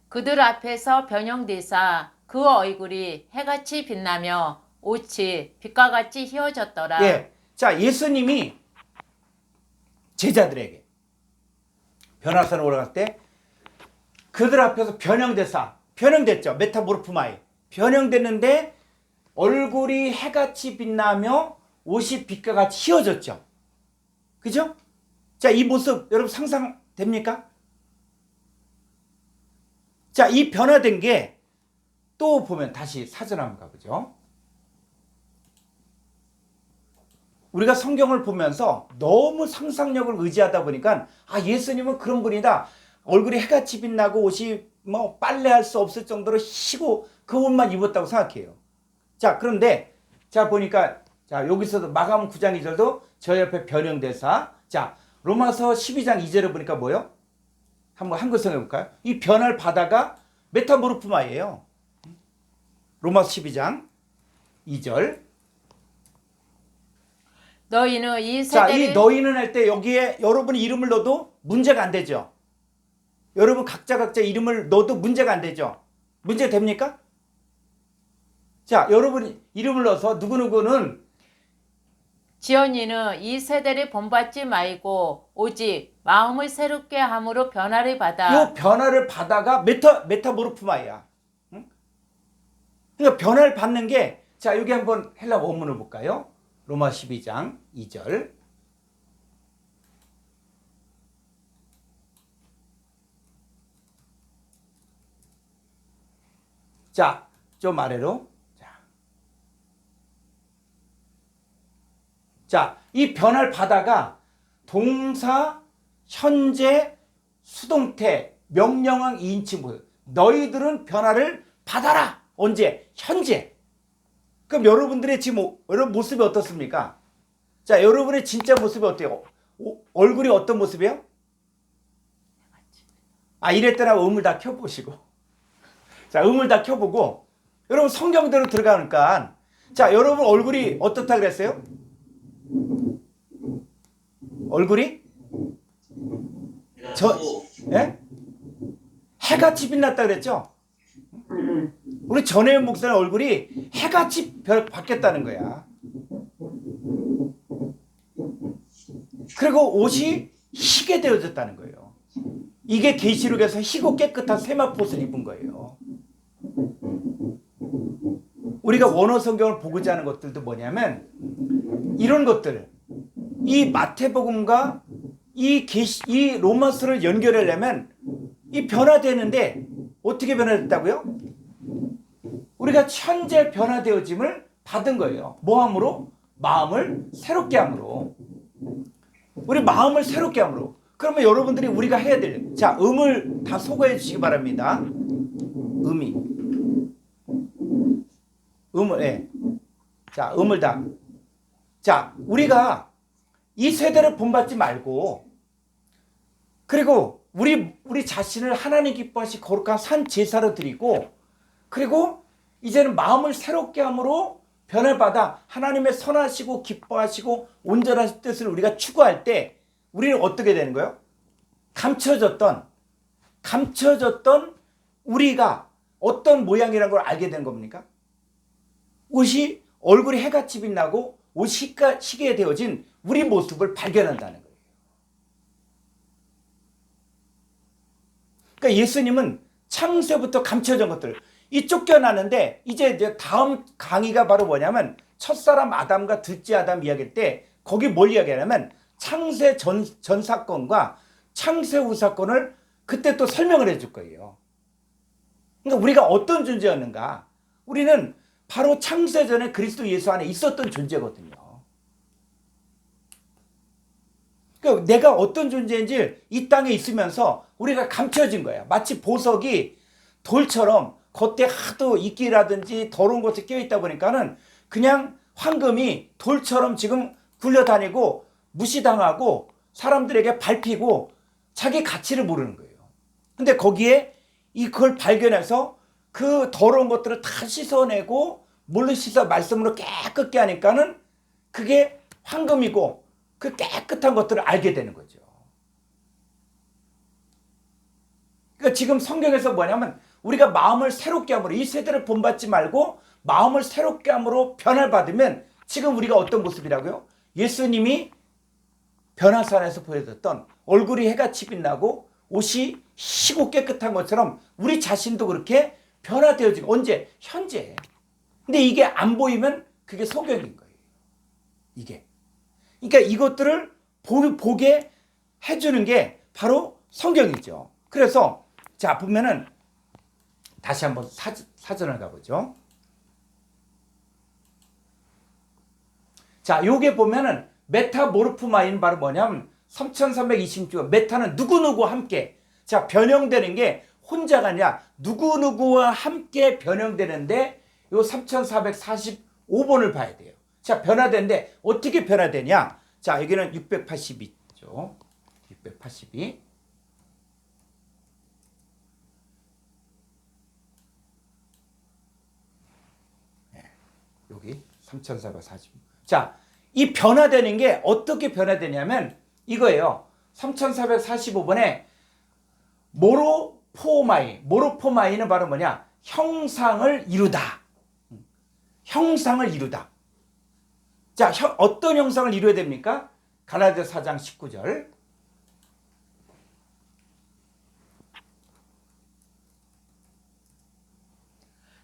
그들 앞에서 변형되사 그 얼굴이 해같이 빛나며 옷이 빛과 같이 휘어졌더라. 예. 자, 예수님이 제자들에게 변화산에 올라갈 때 그들 앞에서 변형됐죠. 메타모르프마이. 변형됐는데 얼굴이 해같이 빛나며 옷이 빛과 같이 휘어졌죠. 그죠? 자, 이 모습 여러분 상상됩니까? 자, 이 변화된 게 또 보면 다시 사전 한번 가보죠. 우리가 성경을 보면서 너무 상상력을 의지하다 보니까 아, 예수님은 그런 분이다. 얼굴이 해같이 빛나고 옷이 뭐 빨래할 수 없을 정도로 희고 그 옷만 입었다고 생각해요. 자, 그런데 자 보니까 자, 여기서도 마가복음 9장 2절도 저 옆에 변형대사. 자, 로마서 12장 2절에 보니까 뭐요? 한번 한글 성해 볼까요? 이 변화를 받아가 메타모르프마예요. 로마서 12장 2절. 너희는 이 자, 세대를 이 너희는 할 때 여기에 여러분이 이름을 넣어도 문제가 안 되죠. 여러분 각자 이름을 넣어도 문제가 안 되죠. 문제 됩니까? 자, 여러분 이름을 넣어서 누구누구는 지연이는 이 세대를 본받지 말고 오직 마음을 새롭게 함으로 변화를 받아. 이 변화를 받아가 메타모르프마야. 응? 그러니까 변화를 받는 게 자, 여기 한번 헬라 원문을 볼까요? 로마 12장 2절. 자, 좀 아래로. 자, 이 변화를 받아가 동사, 현재, 수동태, 명령형 2인칭 모습. 너희들은 변화를 받아라. 언제? 현재. 그럼 여러분들의 지금 여러분 모습이 어떻습니까? 자, 여러분의 진짜 모습이 어때요? 얼굴이 어떤 모습이에요? 아, 이랬더라 음을 다 켜보시고. 자, 음을 다 켜보고 여러분 성경대로 들어가니까 자, 여러분 얼굴이 어떻다 그랬어요? 얼굴이 예? 해같이 빛났다 그랬죠? 우리 전혜연 목사의 얼굴이 해같이 바뀌었다는 거야. 그리고 옷이 희게 되어졌다는 거예요. 이게 계시록에서 희고 깨끗한 세마포옷을 입은 거예요. 우리가 원어 성경을 보고자 하는 것들도 뭐냐면 이런 것들, 이 마태복음과 이 로마서를 연결하려면 이 변화되는데 어떻게 변화됐다고요? 우리가 현재 변화되어짐을 받은 거예요. 뭐함으로? 마음을 새롭게 함으로. 우리 마음을 새롭게 함으로. 그러면 여러분들이 우리가 해야 될, 자, 음을 다 소거해 주시기 바랍니다. 음이. 음을, 예. 자, 음을 다. 자, 우리가 이 세대를 본받지 말고, 그리고 우리 자신을 하나님 기뻐하시 거룩한 산 제사로 드리고, 그리고 이제는 마음을 새롭게 함으로 변화받아 하나님의 선하시고 기뻐하시고 온전하신 뜻을 우리가 추구할 때 우리는 어떻게 되는 거예요? 감춰졌던 우리가 어떤 모양이라는 걸 알게 된 겁니까? 옷이 얼굴이 해같이 빛나고 옷이 희게 되어진 우리 모습을 발견한다는 거예요. 그러니까 예수님은 창세부터 감춰진 것들, 이 쫓겨나는데 이제 다음 강의가 바로 뭐냐면 첫사람 아담과 둘째 아담 이야기일 때 거기 뭘 이야기하냐면 창세 전 사건과 창세 후 사건을 그때 또 설명을 해줄 거예요. 그러니까 우리가 어떤 존재였는가? 우리는 바로 창세 전에 그리스도 예수 안에 있었던 존재거든요. 그러니까 내가 어떤 존재인지 이 땅에 있으면서 우리가 감춰진 거야. 마치 보석이 돌처럼 겉에 하도 이끼라든지 더러운 것이 껴있다 보니까는 그냥 황금이 돌처럼 지금 굴려다니고 무시당하고 사람들에게 밟히고 자기 가치를 모르는 거예요. 근데 거기에 이걸 발견해서 그 더러운 것들을 다 씻어내고 물로 씻어 말씀으로 깨끗게 하니까는 그게 황금이고 그 깨끗한 것들을 알게 되는 거죠. 그러니까 지금 성경에서 뭐냐면 우리가 마음을 새롭게 함으로 이 세대를 본받지 말고 마음을 새롭게 함으로 변화를 받으면 지금 우리가 어떤 모습이라고요? 예수님이 변화산에서 보여줬던 얼굴이 해같이 빛나고 옷이 희고 깨끗한 것처럼 우리 자신도 그렇게 변화되어지고 언제? 현재. 근데 이게 안 보이면 그게 소경인 거예요. 이게. 그러니까 이것들을 보게 해주는 게 바로 성경이죠. 그래서 자 보면은 다시 한번 사전을 가보죠. 자, 요게 보면은 메타모르프마인 바로 뭐냐면 3326 메타는 누구누구와 함께. 자, 변형되는 게 혼자가 아니라 누구누구와 함께 변형되는데 요 3445번을 봐야 돼요. 자, 변화되는데 어떻게 변화되냐? 자, 여기는 682죠. 682. 여기 3440. 자, 이 변화되는 게 어떻게 변화되냐면 이거예요. 3445번에 모로포마이는 바로 뭐냐? 형상을 이루다. 형상을 이루다. 자, 어떤 형상을 이루어야 됩니까? 갈라디아 4장 19절.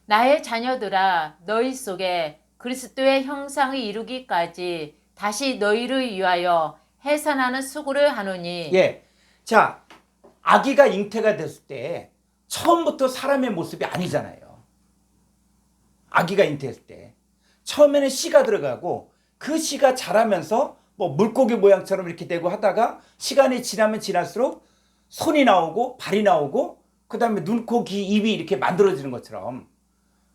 나의 자녀들아 너희 속에 그리스도의 형상을 이루기까지 다시 너희를 위하여 해산하는 수고를 하노니. 예. 자, 아기가 잉태가 됐을 때 처음부터 사람의 모습이 아니잖아요. 아기가 잉태했을 때 처음에는 씨가 들어가고 그 씨가 자라면서 뭐 물고기 모양처럼 이렇게 되고 하다가 시간이 지나면 지날수록 손이 나오고 발이 나오고 그 다음에 눈, 코, 귀, 입이 이렇게 만들어지는 것처럼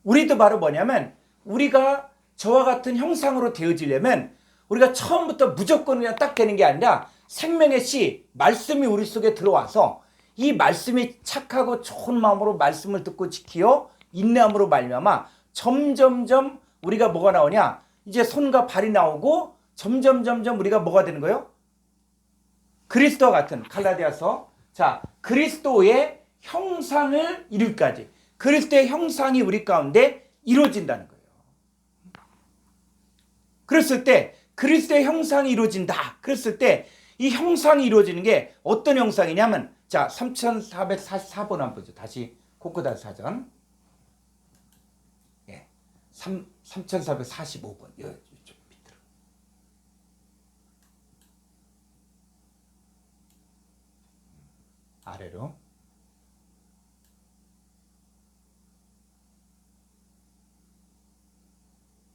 우리도 바로 뭐냐면 우리가 저와 같은 형상으로 되어지려면 우리가 처음부터 무조건 그냥 딱 되는 게 아니라 생명의 씨, 말씀이 우리 속에 들어와서 이 말씀이 착하고 좋은 마음으로 말씀을 듣고 지키어 인내함으로 말미암아 점점점 우리가 뭐가 나오냐? 이제 손과 발이 나오고 점점 우리가 뭐가 되는 거예요? 그리스도와 같은 갈라디아서 자 그리스도의 형상을 이루기까지 그리스도의 형상이 우리 가운데 이루어진다는 거예요. 그랬을 때 그리스도의 형상이 이루어진다. 그랬을 때 이 형상이 이루어지는 게 어떤 형상이냐면 자 3444번 한번 보죠. 다시 코코다 사전. 예. 3445번. 이쪽 밑으로. 아래로.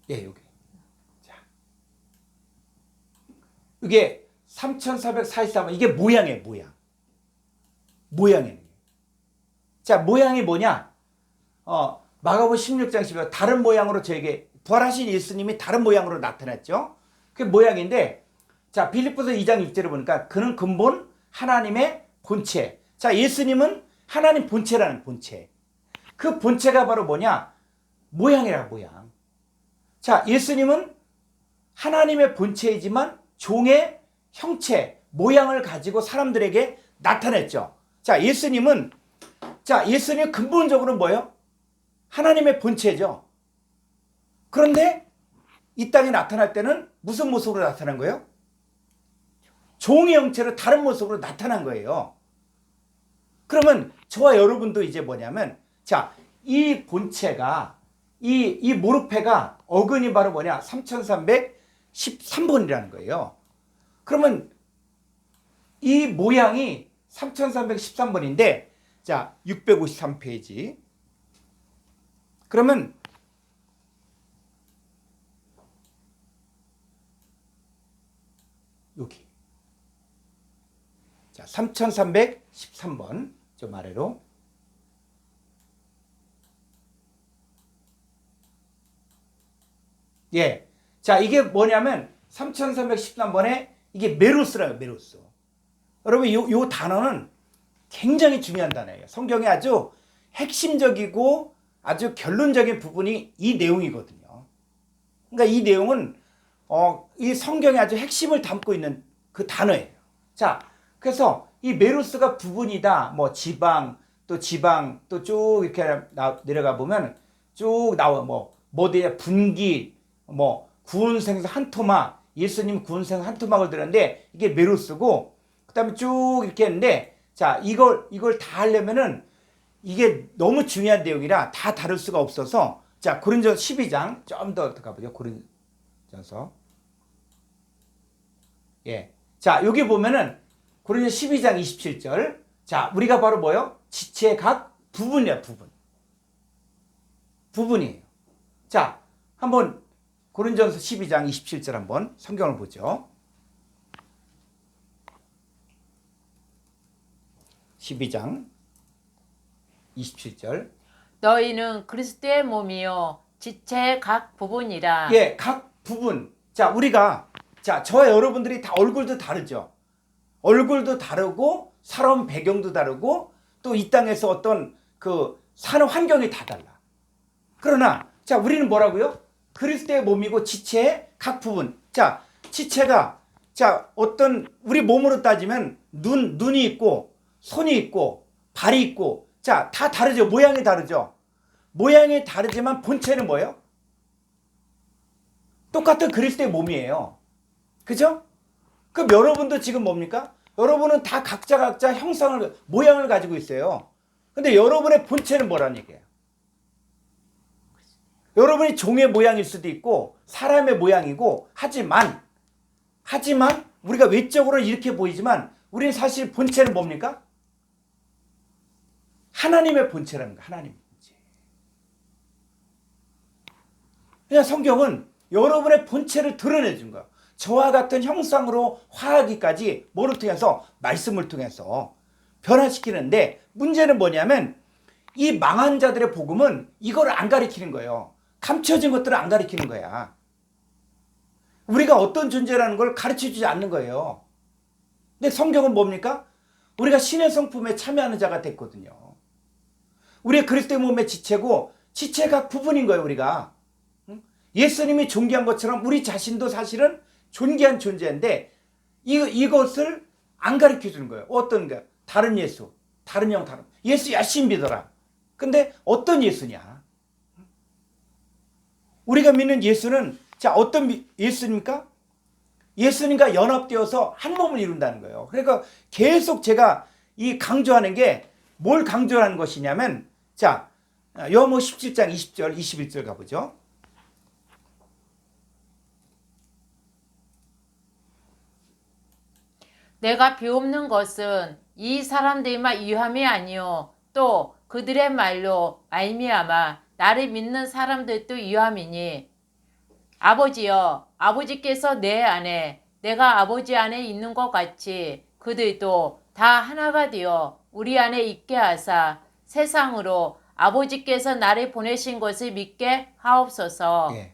예, 여기. 자. 이게 3444번. 이게 모양이에요, 모양. 모양이에요. 자, 모양이 뭐냐? 마가복음 16장 10절 다른 모양으로 저에게 부활하신 예수님이 다른 모양으로 나타났죠. 그 모양인데 자, 빌립보서 2장 6절에 보니까 그는 근본 하나님의 본체. 자, 예수님은 하나님 본체라는 본체. 그 본체가 바로 뭐냐? 모양이라 모양. 자, 예수님은 하나님의 본체이지만 종의 형체, 모양을 가지고 사람들에게 나타냈죠. 자, 예수님은 근본적으로 뭐예요? 하나님의 본체죠. 그런데 이 땅에 나타날 때는 무슨 모습으로 나타난 거예요? 종의 형체로 다른 모습으로 나타난 거예요. 그러면 저와 여러분도 이제 뭐냐면, 자, 이 본체가, 이 모르페가 어근이 바로 뭐냐? 3313번이라는 거예요. 그러면 이 모양이 3313번인데, 자, 653페이지. 그러면 여기. 자, 3313번. 좀 아래로. 예. 자, 이게 뭐냐면 3313번에 이게 메로스라요, 메로스. 여러분, 요 단어는 굉장히 중요한 단어예요. 성경에 아주 핵심적이고 아주 결론적인 부분이 이 내용이거든요. 그러니까 이 내용은 이 성경에 아주 핵심을 담고 있는 그 단어예요. 자, 그래서 이 메로스가 부분이다. 뭐 지방 또 쭉 이렇게 내려가 보면 쭉 나와. 뭐대냐 분기, 뭐 구운 생선 한 토막, 예수님 구운 생선 한 토막을 들었는데 이게 메로스고, 그다음에 쭉 이렇게 했는데, 자, 이걸 다 하려면은 이게 너무 중요한 내용이라 다 다룰 수가 없어서, 자, 고린도서 12장 좀 더 가보죠. 고린도서. 예. 자, 여기 보면은 고린도서 12장 27절. 자, 우리가 바로 뭐요? 지체의 각 부분이야, 부분. 부분이에요. 자, 한번 고린도서 12장 27절 한번 성경을 보죠. 12장 27절. 너희는 그리스도의 몸이요 지체의 각 부분이라. 예, 각 부분. 자, 우리가, 자, 저와 여러분들이 다 얼굴도 다르죠. 얼굴도 다르고 살아온 배경도 다르고 또 이 땅에서 어떤 그 사는 환경이 다 달라. 그러나 자, 우리는 뭐라고요? 그리스도의 몸이고 지체의 각 부분. 자, 지체가, 자, 어떤 우리 몸으로 따지면 눈이 있고 손이 있고 발이 있고, 자, 다 다르죠. 모양이 다르죠. 모양이 다르지만 본체는 뭐예요? 똑같은 그리스도의 몸이에요. 그죠? 그럼 여러분도 지금 뭡니까? 여러분은 다 각자 형상을, 모양을 가지고 있어요. 근데 여러분의 본체는 뭐라는 얘기예요? 여러분이 종의 모양일 수도 있고 사람의 모양이고, 하지만 우리가 외적으로는 이렇게 보이지만 우리는 사실 본체는 뭡니까? 하나님의 본체라는 거예요. 하나님의 본체. 그냥 성경은 여러분의 본체를 드러내 준 거예요. 저와 같은 형상으로 화하기까지 뭐를 통해서? 말씀을 통해서 변화시키는데, 문제는 뭐냐면 이 망한 자들의 복음은 이걸 안 가리키는 거예요. 감춰진 것들을 안 가리키는 거야. 우리가 어떤 존재라는 걸 가르쳐주지 않는 거예요. 근데 성경은 뭡니까? 우리가 신의 성품에 참여하는 자가 됐거든요. 우리의 그리스도의 몸의 지체고, 지체의 각 부분인 거예요, 우리가. 예수님이 존귀한 것처럼 우리 자신도 사실은 존귀한 존재인데, 이것을 안 가르쳐 주는 거예요. 어떤 거? 다른 예수, 다른 형, 다른. 예수 열심히 믿어라. 근데 어떤 예수냐? 우리가 믿는 예수는, 자, 어떤 예수입니까? 예수님과 연합되어서 한 몸을 이룬다는 거예요. 그러니까 계속 제가 이 강조하는 게 뭘 강조하는 것이냐면, 자, 요한복음 17장 20절, 21절 가보죠. 내가 비옵는 것은 이 사람들만 위함이 아니요 또 그들의 말로 말미암아 나를 믿는 사람들도 위함이니, 아버지여, 아버지께서 내 안에 내가 아버지 안에 있는 것 같이 그들도 다 하나가 되어 우리 안에 있게 하사 세상으로 아버지께서 나를 보내신 것을 믿게 하옵소서. 예.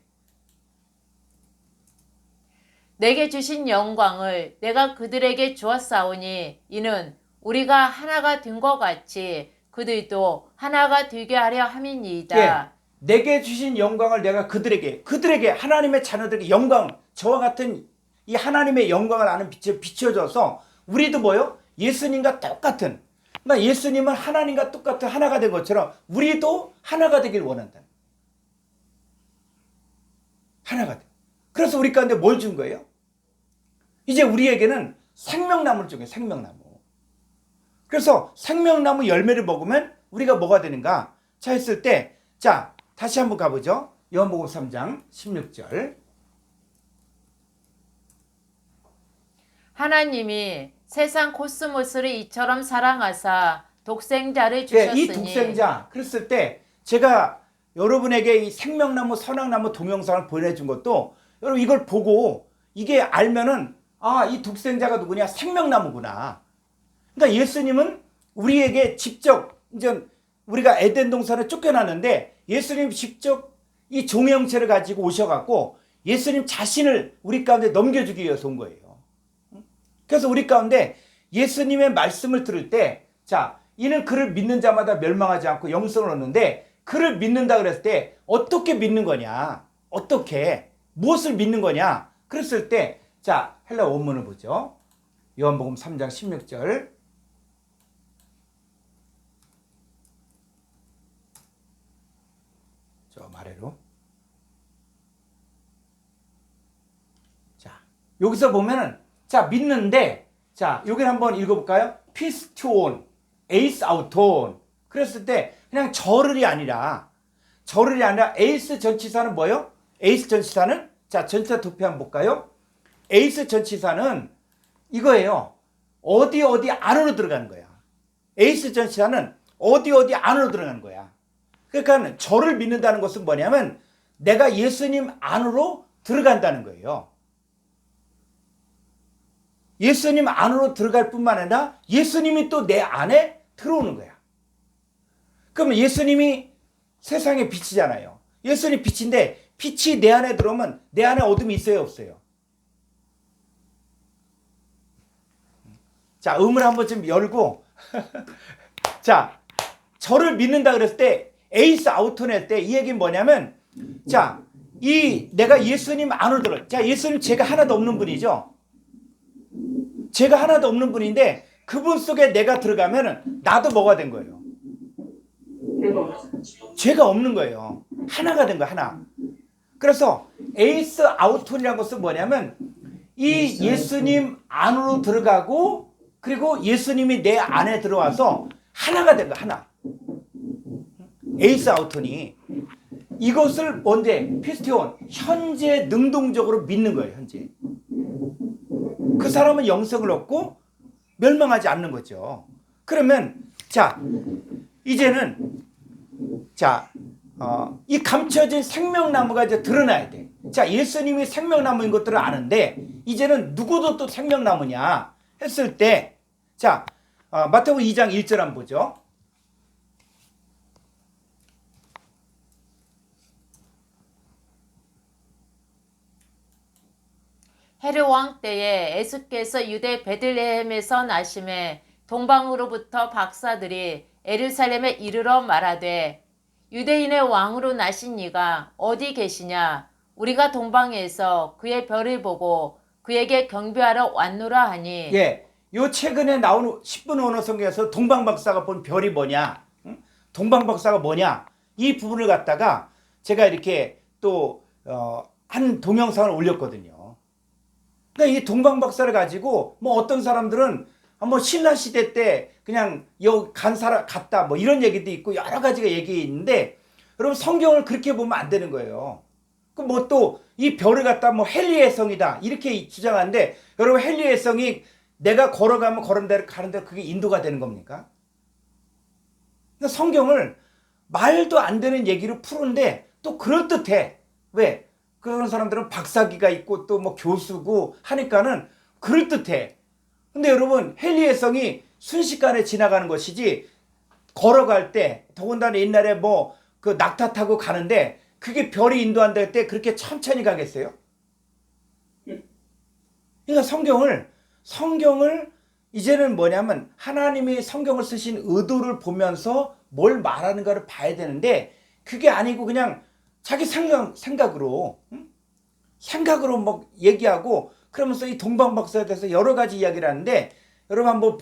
내게 주신 영광을 내가 그들에게 주었사오니 이는 우리가 하나가 된 것 같이 그들도 하나가 되게 하려 함이니이다. 예. 내게 주신 영광을 내가 그들에게 하나님의 자녀들에게 영광, 저와 같은 이 하나님의 영광을 아는 빛을 비춰줘서 우리도 뭐요? 예수님과 똑같은, 그러니까 예수님은 하나님과 똑같은 하나가 된 것처럼 우리도 하나가 되길 원한다. 하나가 돼. 그래서 우리 가운데 뭘 준 거예요? 이제 우리에게는 생명나무 중에 생명나무. 그래서 생명나무 열매를 먹으면 우리가 뭐가 되는가? 자 했을 때, 자 다시 한번 가보죠. 요한복음 3장 16절. 하나님이 세상 코스모스를 이처럼 사랑하사 독생자를 네, 주셨으니. 이 독생자 그랬을 때 제가 여러분에게 이 생명나무 선악나무 동영상을 보내준 것도 여러분 이걸 보고 이게 알면은 아, 이 독생자가 누구냐? 생명나무구나. 그러니까 예수님은 우리에게 직접 이제 우리가 에덴 동산에 쫓겨났는데 예수님이 직접 이 종의 형체를 가지고 오셔갖고 예수님 자신을 우리 가운데 넘겨주기 위해서 온 거예요. 그래서 우리 가운데 예수님의 말씀을 들을 때, 자, 이는 그를 믿는 자마다 멸망하지 않고 영생을 얻는데 그를 믿는다 그랬을 때 어떻게 믿는 거냐? 어떻게? 무엇을 믿는 거냐? 그랬을 때, 자, 헬라 원문을 보죠. 요한복음 3장 16절. 저 아래로. 자, 여기서 보면은 자, 믿는데 자, 여기를 한번 읽어볼까요? 피스투온, 에이스 아우톤. 그랬을 때 그냥 절을이 아니라 에이스 전치사는 뭐예요? 에이스 전치사는 자, 전치사 도표 한번 볼까요? 에이스 전치사는 이거예요. 어디 안으로 들어가는 거야. 에이스 전치사는 어디 안으로 들어가는 거야. 그러니까 저를 믿는다는 것은 뭐냐면 내가 예수님 안으로 들어간다는 거예요. 예수님 안으로 들어갈 뿐만 아니라 예수님이 또 내 안에 들어오는 거야. 그러면 예수님이 세상의 빛이잖아요. 예수님 빛인데 빛이 내 안에 들어오면 내 안에 어둠이 있어요, 없어요? 자, 음을 한번 좀 열고 자, 저를 믿는다 그랬을 때 에이스 아우토 낼 때 이 얘기는 뭐냐면 자, 이 내가 예수님 안으로 들어. 자, 예수님 죄가 하나도 없는 분이죠. 죄가 하나도 없는 분인데 그분 속에 내가 들어가면 나도 뭐가 된 거예요? 죄가 없는 거예요. 하나가 된 거야, 하나. 그래서 에이스 아우톤이라는 것은 뭐냐면 이 예수님 안으로 들어가고 그리고 예수님이 내 안에 들어와서 하나가 된 거야, 하나. 에이스 아우톤이 이것을 뭔데? 피스티온, 현재 능동적으로 믿는 거예요, 현재. 그 사람은 영생을 얻고 멸망하지 않는 거죠. 그러면 자, 이제는 자, 이 감춰진 생명나무가 이제 드러나야 돼. 자, 예수님이 생명나무인 것들을 아는데 이제는 누구도 또 생명나무냐 했을 때 자, 마태복음 2장 1절 한번 보죠. 헤롯 왕 때에 예수께서 유대 베들레헴에서 나심에 동방으로부터 박사들이 예루살렘에 이르러 말하되 유대인의 왕으로 나신 이가 어디 계시냐? 우리가 동방에서 그의 별을 보고 그에게 경배하러 왔노라 하니. 예, 요 최근에 나온 10분 언어 성경에서 동방박사가 본 별이 뭐냐? 응? 동방박사가 뭐냐? 이 부분을 갖다가 제가 이렇게 또 한 동영상을 올렸거든요. 그러니까 이 동방박사를 가지고 뭐 어떤 사람들은 뭐 신라 시대 때 그냥 간 사람 갔다 뭐 이런 얘기도 있고 여러 가지가 얘기 있는데 여러분 성경을 그렇게 보면 안 되는 거예요. 그 뭐 또 이 별을 갖다 뭐 헨리의 성이다 이렇게 주장하는데 여러분 헨리의 성이 내가 걸어가면 가는 대로 그게 인도가 되는 겁니까? 그러니까 성경을 말도 안 되는 얘기로 푸는데 또 그럴듯해. 왜? 그런 사람들은 박사기가 있고 또 뭐 교수고 하니까는 그럴듯해. 근데 여러분 헨리의 성이 순식간에 지나가는 것이지 걸어갈 때 더군다나 옛날에 뭐 그 낙타 타고 가는데 그게 별이 인도한다 할 때 그렇게 천천히 가겠어요? 그러니까 성경을 이제는 뭐냐면 하나님이 성경을 쓰신 의도를 보면서 뭘 말하는가를 봐야 되는데 그게 아니고 그냥 자기 생각으로 뭐 얘기하고 그러면서 이 동방박사에 대해서 여러 가지 이야기를 하는데 여러분 한번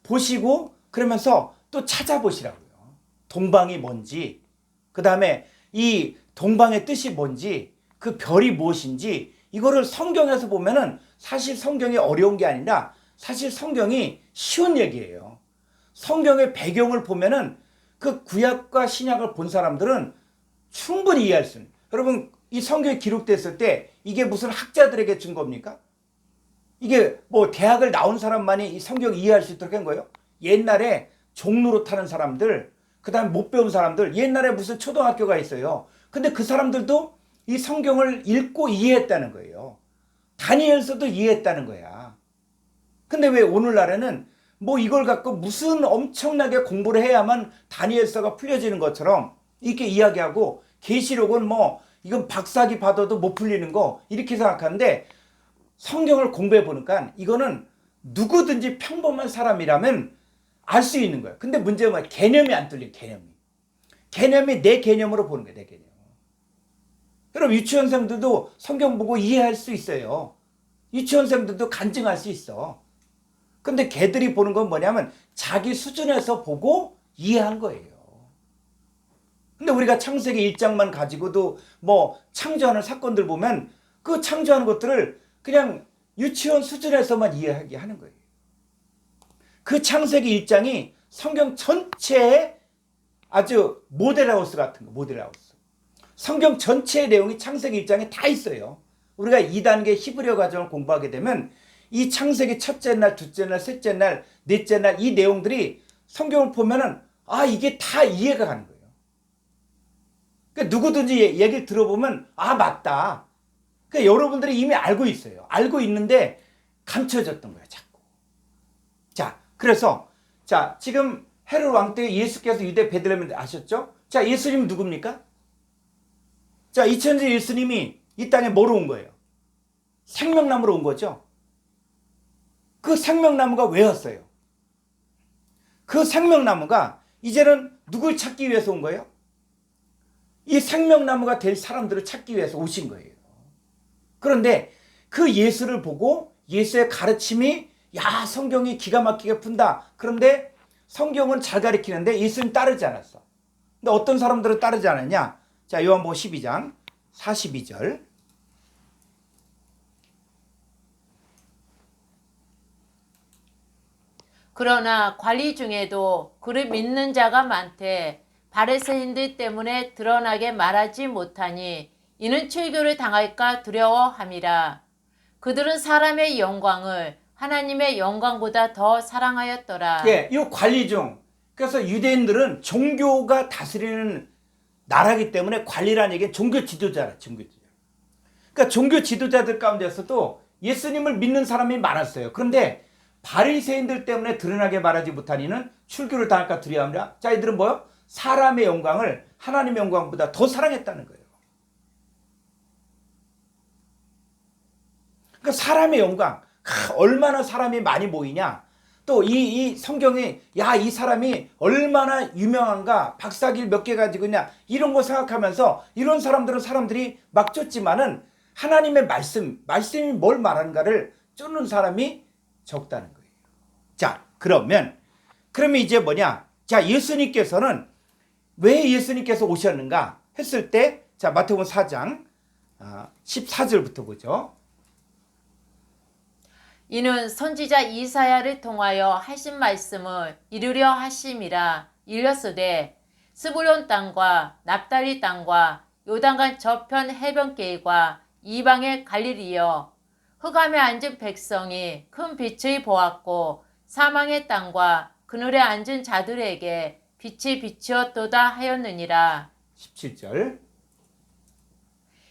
보시고 그러면서 또 찾아보시라고요. 동방이 뭔지, 그 다음에 이 동방의 뜻이 뭔지, 그 별이 무엇인지 이거를 성경에서 보면은 사실 성경이 어려운 게 아니라 사실 성경이 쉬운 얘기예요. 성경의 배경을 보면은 그 구약과 신약을 본 사람들은 충분히 이해할 수 있는. 여러분 이 성경이 기록됐을 때 이게 무슨 학자들에게 준 겁니까? 이게 뭐 대학을 나온 사람만이 이 성경 이해할 수 있도록 한 거예요? 옛날에 종로로 타는 사람들, 그 다음에 못 배운 사람들, 옛날에 무슨 초등학교가 있어요. 근데 그 사람들도 이 성경을 읽고 이해했다는 거예요. 다니엘서도 이해했다는 거야. 근데 왜 오늘날에는 뭐 이걸 갖고 무슨 엄청나게 공부를 해야만 다니엘서가 풀려지는 것처럼 이렇게 이야기하고, 계시록은 뭐 이건 박사기 받아도 못 풀리는 거 이렇게 생각하는데, 성경을 공부해 보니까 이거는 누구든지 평범한 사람이라면 알 수 있는 거예요. 근데 문제는 뭐야? 개념이 안 뚫려. 개념이 내 개념으로 보는 거야. 내 개념. 여러분 유치원생들도 성경 보고 이해할 수 있어요. 유치원생들도 간증할 수 있어. 근데 걔들이 보는 건 뭐냐면 자기 수준에서 보고 이해한 거예요. 근데 우리가 창세기 1장만 가지고도 뭐 창조하는 사건들 보면 그 창조하는 것들을 그냥 유치원 수준에서만 이해하게 하는 거예요. 그 창세기 1장이 성경 전체의 아주 모델하우스 같은 거, 모델하우스. 성경 전체의 내용이 창세기 1장에 다 있어요. 우리가 2단계 히브리어 과정을 공부하게 되면 이 창세기 첫째 날, 둘째 날, 셋째 날, 넷째 날 이 내용들이 성경을 보면은 아 이게 다 이해가 가는 거예요. 그러니까 누구든지 얘기를 들어보면 아 맞다. 그러니까 여러분들이 이미 알고 있어요. 알고 있는데 감춰졌던 거예요, 자꾸. 자, 그래서 자 지금 헤롯 왕 때 예수께서 유대 베들레헴에 아셨죠? 자, 예수님 누굽니까? 자, 이천주 예수님이 이 땅에 뭐로 온 거예요? 생명나무로 온 거죠. 그 생명나무가 왜 왔어요? 그 생명나무가 이제는 누굴 찾기 위해서 온 거예요? 이 생명나무가 될 사람들을 찾기 위해서 오신 거예요. 그런데 그 예수를 보고 예수의 가르침이 야 성경이 기가 막히게 푼다. 그런데 성경은 잘 가르치는데 예수는 따르지 않았어. 근데 어떤 사람들은 따르지 않았냐? 자, 요한복음 12장 42절. 그러나 관리 중에도 그를 믿는 자가 많되 바리새인들 때문에 드러나게 말하지 못하니 이는 출교를 당할까 두려워함이라. 그들은 사람의 영광을 하나님의 영광보다 더 사랑하였더라. 예, 이 관리 중. 그래서 유대인들은 종교가 다스리는 나라기 때문에 관리라는 얘기는 종교 지도자라, 종교 지도자. 그러니까 종교 지도자들 가운데서도 예수님을 믿는 사람이 많았어요. 그런데 바리새인들 때문에 드러나게 말하지 못하니는 출교를 당할까 두려워함이라. 자, 이들은 뭐요? 사람의 영광을 하나님의 영광보다 더 사랑했다는 거예요. 그러니까 사람의 영광, 얼마나 사람이 많이 모이냐. 또 이 성경이 야 이 사람이 얼마나 유명한가, 박사길 몇 개 가지고 있냐, 이런 거 생각하면서 이런 사람들이 막 쫓지만은 하나님의 말씀이 뭘 말하는가를 쫓는 사람이 적다는 거예요. 자, 그러면 이제 뭐냐? 자, 예수님께서는 왜 예수님께서 오셨는가 했을 때, 자, 마태복음 4장 14절부터 보죠. 이는 선지자 이사야를 통하여 하신 말씀을 이루려 하심이라. 이르렀으되 스불론 땅과 납달리 땅과 요단강 저편 해변길과 이방의 갈릴리여, 흑암에 앉은 백성이 큰 빛을 보았고 사망의 땅과 그늘에 앉은 자들에게 빛이 비추었도다 하였느니라. 17절.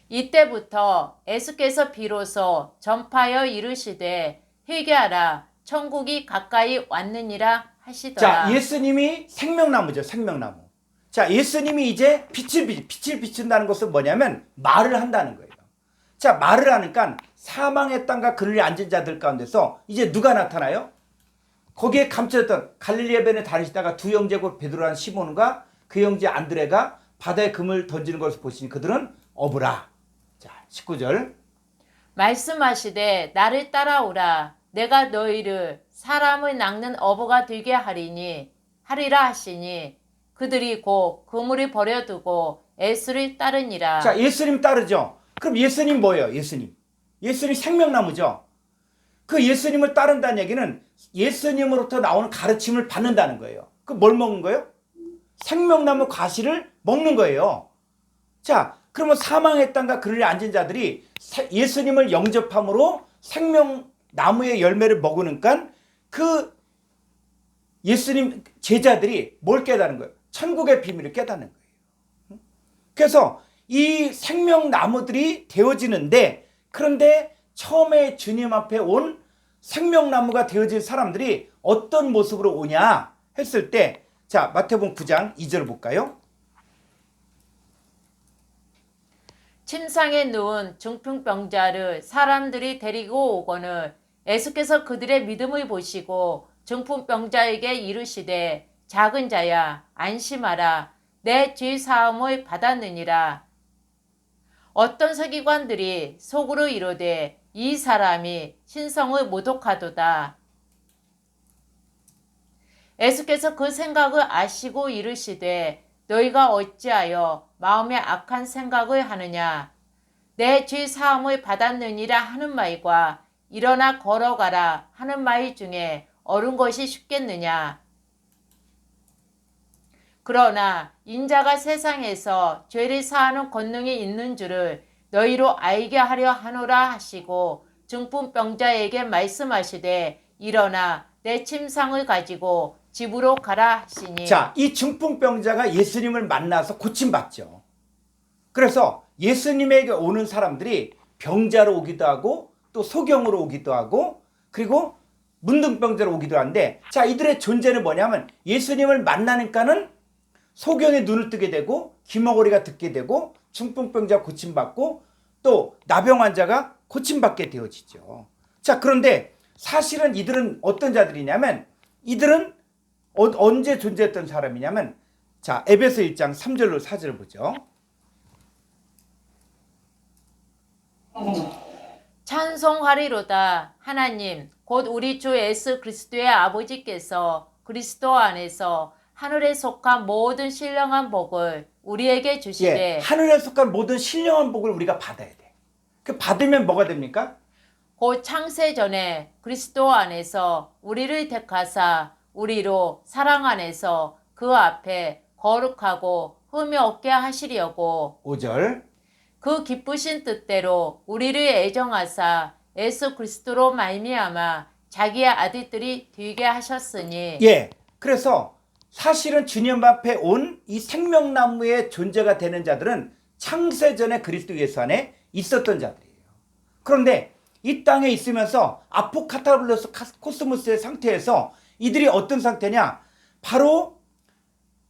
이때부터 예수께서 비로소 전파하여 이르시되 회개하라, 천국이 가까이 왔느니라 하시더라. 자, 예수님이 생명나무죠, 생명나무. 자, 예수님이 이제 빛을 비춘다는 것은 뭐냐면 말을 한다는 거예요. 자, 말을 하니까 사망의 땅과 그늘에 앉은 자들 가운데서 이제 누가 나타나요? 거기에 감춰졌던 갈릴리 해변에 다니시다가 두 형제 곧 베드로라는 시몬과 그 형제 안드레가 바다에 금을 던지는 것을 보시니 그들은 어부라. 자, 19절. 말씀하시되 나를 따라오라, 내가 너희를 사람을 낚는 어부가 되게 하리라 하시니 그들이 곧 그물을 버려두고 예수를 따르니라. 자, 예수님 따르죠. 그럼 예수님 뭐예요? 예수님 생명나무죠. 그 예수님을 따른다는 얘기는 예수님으로부터 나오는 가르침을 받는다는 거예요. 그 뭘 먹는 거예요? 생명나무 과실을 먹는 거예요. 자, 그러면 사망의 땅과 그늘에 앉은 자들이 예수님을 영접함으로 생명나무의 열매를 먹으니까 그 예수님 제자들이 뭘 깨닫는 거예요? 천국의 비밀을 깨닫는 거예요. 그래서 이 생명나무들이 되어지는데, 그런데 처음에 주님 앞에 온 생명나무가 되어진 사람들이 어떤 모습으로 오냐 했을 때, 자, 마태복음 9장 2절을 볼까요? 침상에 누운 중풍병자를 사람들이 데리고 오거늘 예수께서 그들의 믿음을 보시고 중풍병자에게 이르시되 작은 자야 안심하라 내 죄 사함을 받았느니라. 어떤 서기관들이 속으로 이르되 이 사람이 신성을 모독하도다. 예수께서 그 생각을 아시고 이르시되 너희가 어찌하여 마음에 악한 생각을 하느냐. 내 죄 사함을 받았느니라 하는 말과 일어나 걸어가라 하는 말 중에 옳은 것이 쉽겠느냐. 그러나 인자가 세상에서 죄를 사하는 권능이 있는 줄을 너희로 알게 하려 하노라 하시고 중풍병자에게 말씀하시되 일어나 내 침상을 가지고 집으로 가라 하시니. 자, 이 중풍병자가 예수님을 만나서 고침받죠. 그래서 예수님에게 오는 사람들이 병자로 오기도 하고 또 소경으로 오기도 하고 그리고 문둥병자로 오기도 하는데, 자, 이들의 존재는 뭐냐면 예수님을 만나니까는 소경의 눈을 뜨게 되고 귀머거리가 듣게 되고 중풍병자가 고침받고 또 나병 환자가 고침받게 되어지죠. 자, 그런데 사실은 이들은 어떤 자들이냐면, 이들은 언제 존재했던 사람이냐면, 자, 에베소 1장 3절로 4절을 보죠. 찬송하리로다. 하나님 곧 우리 주 예수 그리스도의 아버지께서 그리스도 안에서 하늘에 속한 모든 신령한 복을 우리에게 주시되. 예, 하늘에 속한 모든 신령한 복을 우리가 받아야 돼. 그 받으면 뭐가 됩니까? 곧 창세 전에 그리스도 안에서 우리를 택하사 우리로 사랑 안에서 그 앞에 거룩하고 흠이 없게 하시려고 5절. 그 기쁘신 뜻대로 우리를 애정하사 예수 그리스도로 말미암아 자기의 아들들이 되게 하셨으니. 예, 그래서 사실은 주님 앞에 온 이 생명나무의 존재가 되는 자들은 창세전에 그리스도 예수 안에 있었던 자들이에요. 그런데 이 땅에 있으면서 아포카타블로스 코스모스의 상태에서 이들이 어떤 상태냐? 바로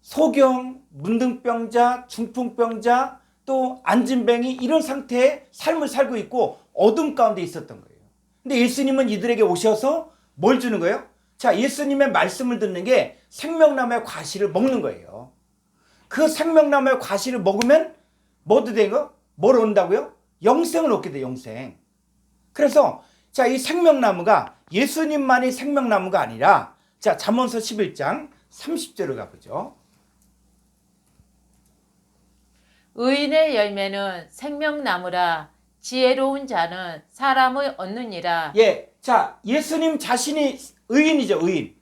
소경, 문둥병자, 중풍병자, 또 안진뱅이, 이런 상태의 삶을 살고 있고 어둠 가운데 있었던 거예요. 근데 예수님은 이들에게 오셔서 뭘 주는 거예요? 자, 예수님의 말씀을 듣는 게 생명나무의 과실을 먹는 거예요. 그 생명나무의 과실을 먹으면 뭐도 되고, 뭘 얻는다고요? 영생을 얻게 돼, 영생. 그래서 자, 이 생명나무가 예수님만이 생명나무가 아니라, 자, 잠언서 11장 30절을 가보죠. 의인의 열매는 생명나무라 지혜로운 자는 사람을 얻느니라. 예, 자, 예수님 자신이 의인이죠, 의인.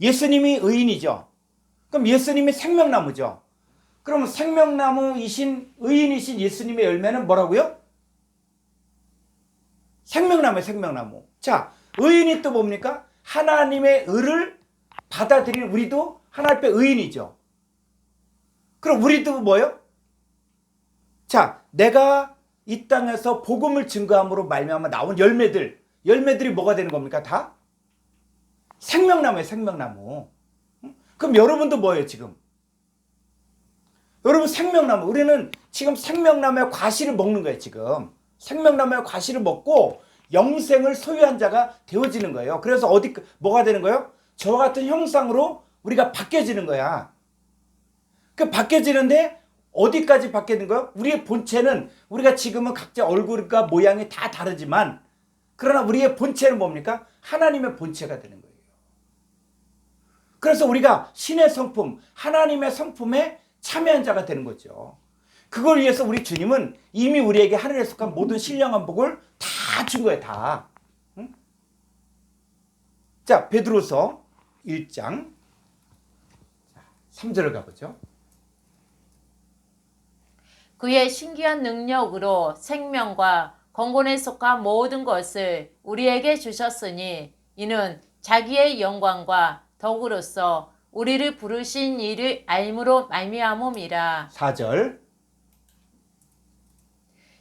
예수님이 의인이죠. 그럼 예수님이 생명나무죠. 그러면 생명나무이신, 의인이신 예수님의 열매는 뭐라고요? 생명나무예요, 생명나무. 자, 의인이 또 뭡니까? 하나님의 의를 받아들이는, 우리도 하나님 앞에 의인이죠. 그럼 우리도 뭐예요? 자, 내가 이 땅에서 복음을 증거함으로 말미암아 나온 열매들이 뭐가 되는 겁니까? 다 생명나무예요, 생명나무. 그럼 여러분도 뭐예요, 지금? 여러분 생명나무. 우리는 지금 생명나무의 과실을 먹는 거예요, 지금. 생명나무의 과실을 먹고 영생을 소유한 자가 되어지는 거예요. 그래서 뭐가 되는 거예요? 저와 같은 형상으로 우리가 바뀌어지는 거야. 그 바뀌어지는데 어디까지 바뀌는 거예요? 우리의 본체는, 우리가 지금은 각자 얼굴과 모양이 다 다르지만, 그러나 우리의 본체는 뭡니까? 하나님의 본체가 되는 거예요. 그래서 우리가 신의 성품, 하나님의 성품에 참여한 자가 되는 거죠. 그걸 위해서 우리 주님은 이미 우리에게 하늘에 속한 모든 신령한 복을 다 준 거예요, 다. 응? 자, 베드로서 1장 3절을 가보죠. 그의 신기한 능력으로 생명과 건곤에 속한 모든 것을 우리에게 주셨으니 이는 자기의 영광과 덕으로서 우리를 부르신 이를 알므로 말미암음이라. 4절.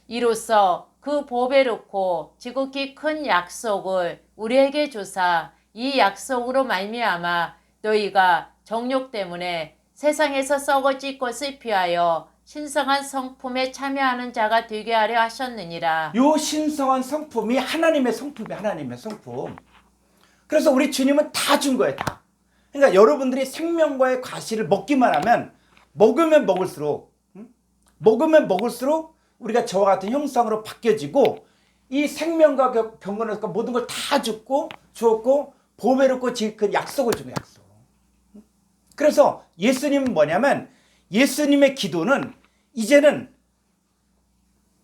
이로써 그 보배롭고 지극히 큰 약속을 우리에게 주사 이 약속으로 말미암아 너희가 정욕 때문에 세상에서 썩어질 것을 피하여 신성한 성품에 참여하는 자가 되게 하려 하셨느니라. 요 신성한 성품이 하나님의 성품이 하나님의 성품. 그래서 우리 주님은 다 준 거예요, 다. 그러니까 여러분들이 생명과의 과실을 먹기만 하면 먹으면 먹을수록 우리가 저와 같은 형상으로 바뀌어지고 이 생명과 경건과 모든 걸 다 주었고 보배롭고 지극한 약속을 주는 약속. 그래서 예수님은 뭐냐면 예수님의 기도는 이제는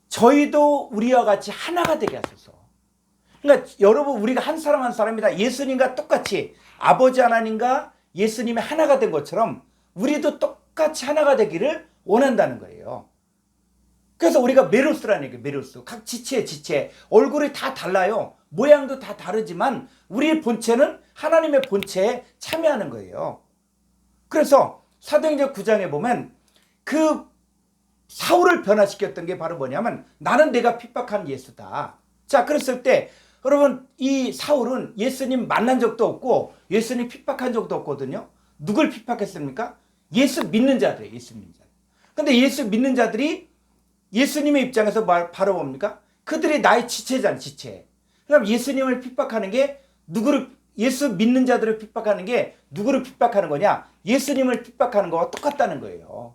저희도 우리와 같이 하나가 되게 하소서. 그러니까 여러분 우리가 한 사람 한 사람이다. 예수님과 똑같이 아버지 하나님과 예수님이 하나가 된 것처럼 우리도 똑같이 하나가 되기를 원한다는 거예요. 그래서 우리가 메로스라는 얘기예요. 메로스. 각 지체 얼굴이 다 달라요. 모양도 다 다르지만 우리의 본체는 하나님의 본체에 참여하는 거예요. 그래서 사도행전 9장에 보면 그 사울을 변화시켰던 게 바로 뭐냐면 나는 내가 핍박한 예수다. 자, 그랬을 때 여러분 이 사울은 예수님 만난 적도 없고 예수님 핍박한 적도 없거든요. 누굴 핍박했습니까? 예수 믿는 자들이에요. 예수 믿는 자들. 근데 예수 믿는 자들이 예수님의 입장에서 바로 뭡니까? 그들이 나의 지체잖아요. 지체. 그럼 예수님을 핍박하는 게 예수 믿는 자들을 핍박하는 게 누구를 핍박하는 거냐? 예수님을 핍박하는 거와 똑같다는 거예요.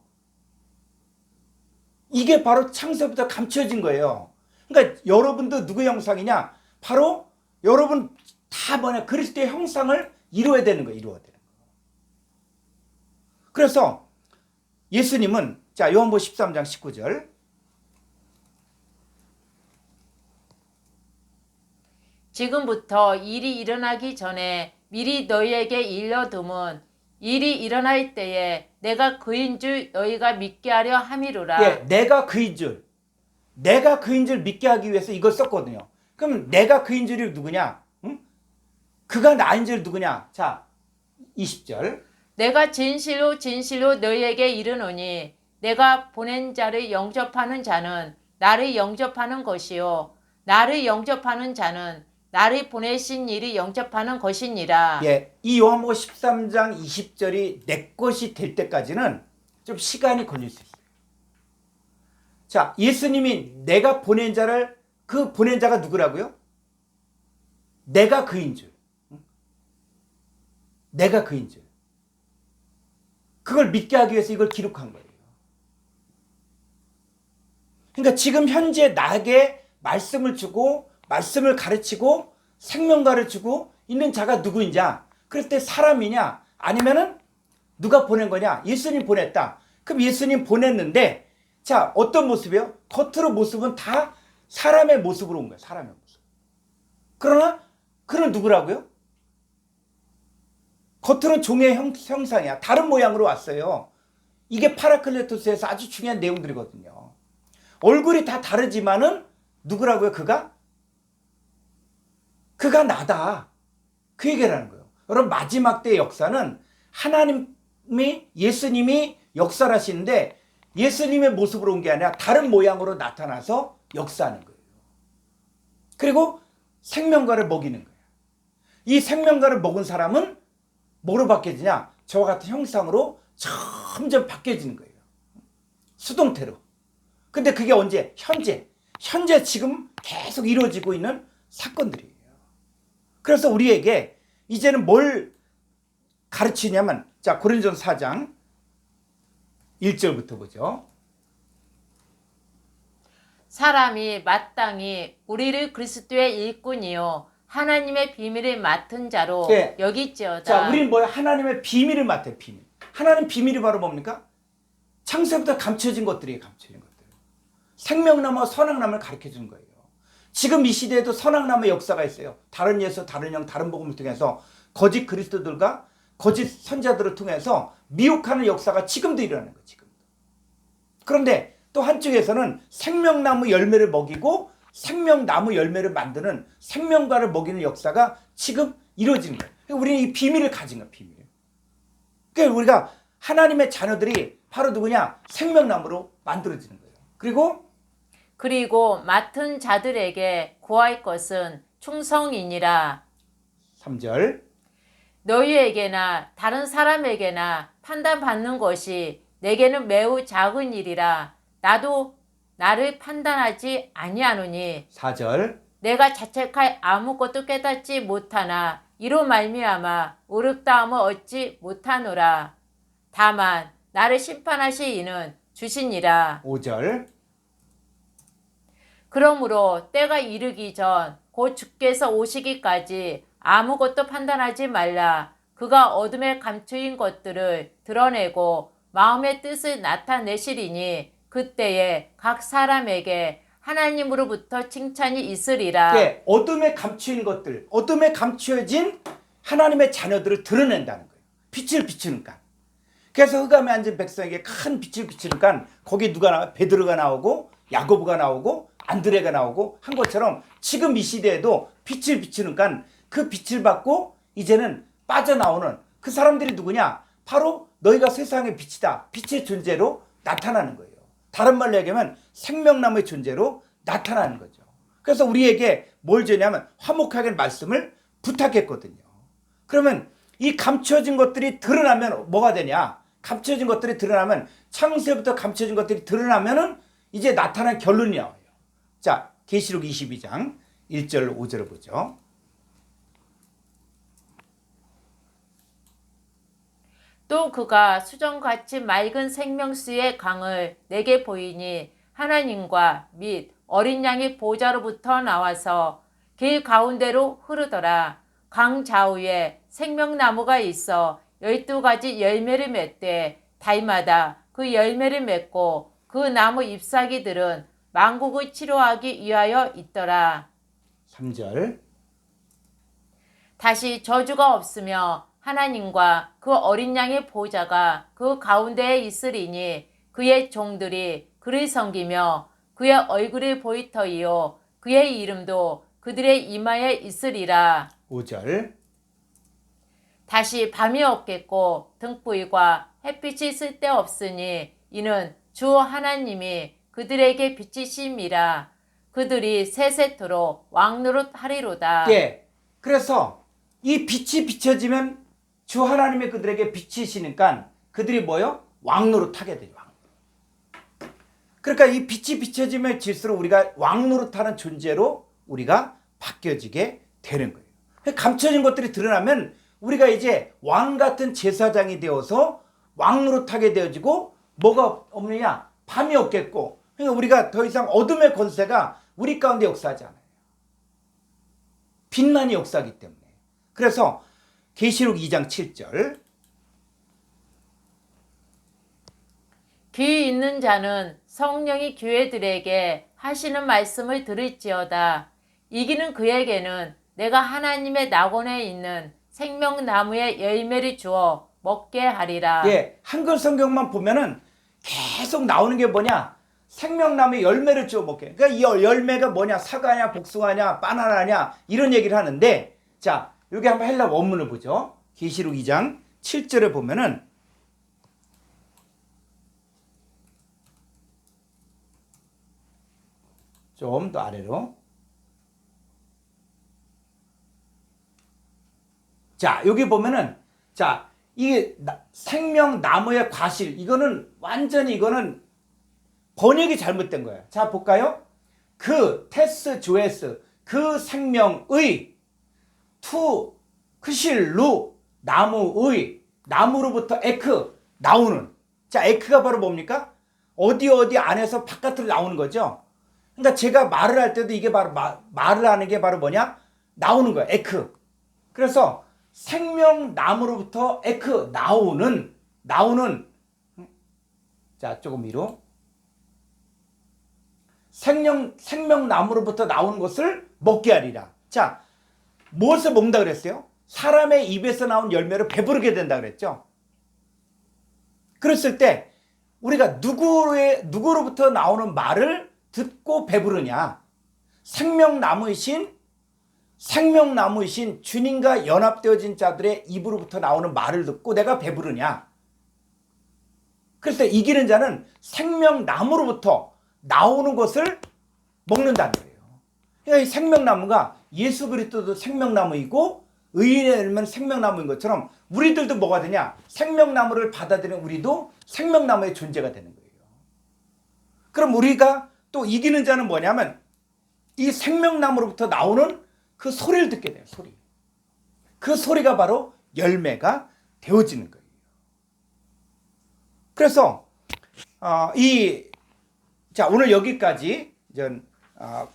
이게 바로 창세부터 감춰진 거예요. 그러니까 여러분도 누구 형상이냐? 바로 여러분 다 뭐냐? 그리스도의 형상을 이루어야 되는 거예요. 이루어야 되는 거예요. 그래서 예수님은 자 요한복음 13장 19절 지금부터 일이 일어나기 전에 미리 너희에게 일러둠은 일이 일어날 때에 내가 그인 줄 너희가 믿게 하려 함이로라. 예, 내가 그인 줄 믿게 하기 위해서 이걸 썼거든요. 그럼 내가 그인 줄이 누구냐? 응? 그가 나인 줄 누구냐? 자 20절 내가 진실로 진실로 너희에게 이르노니 내가 보낸 자를 영접하는 자는 나를 영접하는 것이요 나를 영접하는 자는 나를 보내신 이를 영접하는 것이니라. 예, 이 요한복음 13장 20절이 내 것이 될 때까지는 좀 시간이 걸릴 수 있어요. 자, 예수님이 내가 보낸 자를 그 보낸 자가 누구라고요? 내가 그인 줄. 내가 그인 줄. 그걸 믿게 하기 위해서 이걸 기록한 거예요. 그러니까 지금 현재 나에게 말씀을 주고 말씀을 가르치고 생명가를 주고 있는 자가 누구인지 그럴 때 사람이냐 아니면은 누가 보낸 거냐? 예수님 보냈다. 그럼 예수님 보냈는데 자 어떤 모습이요? 겉으로 모습은 다 사람의 모습으로 온 거예요. 사람의 모습. 그러나 그는 누구라고요? 겉으로는 종의 형상이야. 다른 모양으로 왔어요. 이게 파라클레토스에서 아주 중요한 내용들이거든요. 얼굴이 다 다르지만은 누구라고요? 그가 나다. 그 얘기를 하는 거예요. 여러분 마지막 때의 역사는 예수님이 역사를 하시는데 예수님의 모습으로 온 게 아니라 다른 모양으로 나타나서 역사하는 거예요. 그리고 생명과를 먹이는 거예요. 이 생명과를 먹은 사람은 뭐로 바뀌어지냐? 저와 같은 형상으로 점점 바뀌어지는 거예요. 수동태로. 근데 그게 언제? 현재 지금 계속 이루어지고 있는 사건들이에요. 그래서 우리에게 이제는 뭘 가르치냐면 자 고린도전서 4장 1절부터 보죠. 사람이 마땅히 우리를 그리스도의 일꾼이요 하나님의 비밀을 맡은 자로 네. 여기지어다. 자 우리는 뭐야? 하나님의 비밀을 맡아요. 비밀. 하나님 비밀이 바로 뭡니까? 창세부터 감춰진 것들이에요. 감춰진 것들. 생명나무와 선악나무를 가르쳐주는 거예요. 지금 이 시대에도 선악나무의 역사가 있어요. 다른 예수, 다른 영, 다른 복음을 통해서 거짓 그리스도들과 거짓 선자들을 통해서 미혹하는 역사가 지금도 일어나는 거예요. 지금도. 그런데 또 한쪽에서는 생명나무 열매를 먹이고 생명나무 열매를 만드는 생명과를 먹이는 역사가 지금 이루어지는 거예요. 그러니까 우리는 이 비밀을 가진 거예요. 비밀을. 그러니까 우리가 하나님의 자녀들이 바로 누구냐? 생명나무로 만들어지는 거예요. 그리고 맡은 자들에게 구할 것은 충성이니라. 3절. 너희에게나 다른 사람에게나 판단받는 것이 내게는 매우 작은 일이라. 나도 나를 판단하지 아니하노니 4절. 내가 자책할 아무것도 깨닫지 못하나 이로 말미암아 의롭다함을 얻지 못하노라. 다만 나를 심판하실 이는 주시니라. 5절. 그러므로 때가 이르기 전 곧 주께서 오시기까지 아무것도 판단하지 말라. 그가 어둠에 감추인 것들을 드러내고 마음의 뜻을 나타내시리니 그때에 각 사람에게 하나님으로부터 칭찬이 있으리라. 예, 어둠에 감추인 것들, 어둠에 감추어진 하나님의 자녀들을 드러낸다는 거예요. 빛을 비추니까. 그래서 흑암에 앉은 백성에게 큰 빛을 비추니까 거기 누가 나와? 베드로가 나오고 야고보가 나오고 안드레가 나오고 한 것처럼 지금 이 시대에도 빛을 비추니까 그 빛을 받고 이제는 빠져나오는 그 사람들이 누구냐? 바로 너희가 세상의 빛이다. 빛의 존재로 나타나는 거예요. 다른 말로 얘기하면 생명나무의 존재로 나타나는 거죠. 그래서 우리에게 뭘 주냐면 화목하게 말씀을 부탁했거든요. 그러면 이 감춰진 것들이 드러나면 뭐가 되냐? 감춰진 것들이 드러나면 창세부터 감춰진 것들이 드러나면은 이제 나타난 결론이 나와요. 자, 계시록 22장 1절 5절을 보죠. 또 그가 수정같이 맑은 생명수의 강을 내게 보이니 하나님과 및 어린 양의 보좌로부터 나와서 길 가운데로 흐르더라. 강 좌우에 생명나무가 있어 12가지 열매를 맺되 달마다 그 열매를 맺고 그 나무 잎사귀들은 만국을 치료하기 위하여 있더라. 3절. 다시 저주가 없으며 하나님과 그 어린 양의 보좌가 그 가운데에 있으리니 그의 종들이 그를 섬기며 그의 얼굴이 보이터이요 그의 이름도 그들의 이마에 있으리라. 5절. 다시 밤이 없겠고 등불과 햇빛이 쓸데없으니 이는 주 하나님이 그들에게 빛이심이라. 그들이 세세토록 왕노릇 하리로다. 예. 그래서 이 빛이 비춰지면 주 하나님이 그들에게 빛이시니까 그들이 뭐요? 왕노릇 하게 돼요. 그러니까 이 빛이 비춰지면 질수록 우리가 왕노릇 하는 존재로 우리가 바뀌어지게 되는 거예요. 감춰진 것들이 드러나면 우리가 이제 왕 같은 제사장이 되어서 왕노릇 하게 되어지고 뭐가 없느냐? 밤이 없겠고. 그러니까 우리가 더 이상 어둠의 권세가 우리 가운데 역사하지 않아요. 빛만이 역사하기 때문에. 그래서 계시록 2장 7절. 귀 있는 자는 성령이 교회들에게 하시는 말씀을 들을지어다. 이기는 그에게는 내가 하나님의 낙원에 있는 생명나무의 열매를 주어 먹게 하리라. 예, 한글 성경만 보면은 계속 나오는 게 뭐냐? 생명나무의 열매를 주어 먹게. 그러니까 이 열매가 뭐냐? 사과냐, 복숭아냐, 바나나냐 이런 얘기를 하는데, 자, 여기 한번 헬라 원문을 보죠. 계시록 2장 7절에 보면은 좀 더 아래로. 자, 여기 보면은, 자, 이게 생명나무의 과실, 이거는 완전히 이거는 번역이 잘못된 거예요. 자, 볼까요? 그, 테스, 조에스, 그 생명의, 투, 크실, 루, 나무의, 나무로부터 에크, 나오는. 자, 에크가 바로 뭡니까? 어디 안에서 바깥으로 나오는 거죠. 그러니까 제가 말을 할 때도 이게 바로 말을 하는 게 바로 뭐냐? 나오는 거야. 에크. 그래서 생명나무로부터 에크 나오는 자, 조금 위로. 생명나무로부터 나오는 것을 먹게 하리라. 자, 무엇을 먹는다 그랬어요? 사람의 입에서 나온 열매로 배부르게 된다 그랬죠. 그랬을 때 우리가 누구로부터 나오는 말을 듣고 배부르냐? 생명나무이신 주님과 연합되어진 자들의 입으로부터 나오는 말을 듣고 내가 배부르냐? 그래서 이기는 자는 생명나무로부터 나오는 것을 먹는다는 거예요. 그러니까 이 생명나무가 예수 그리스도도 생명나무이고 의인의 열매는 생명나무인 것처럼 우리들도 뭐가 되냐? 생명나무를 받아들이는 우리도 생명나무의 존재가 되는 거예요. 그럼 우리가 또 이기는 자는 뭐냐면 이 생명나무로부터 나오는 그 소리를 듣게 돼요. 소리. 그 소리가 바로 열매가 되어지는 거예요. 그래서 자, 오늘 여기까지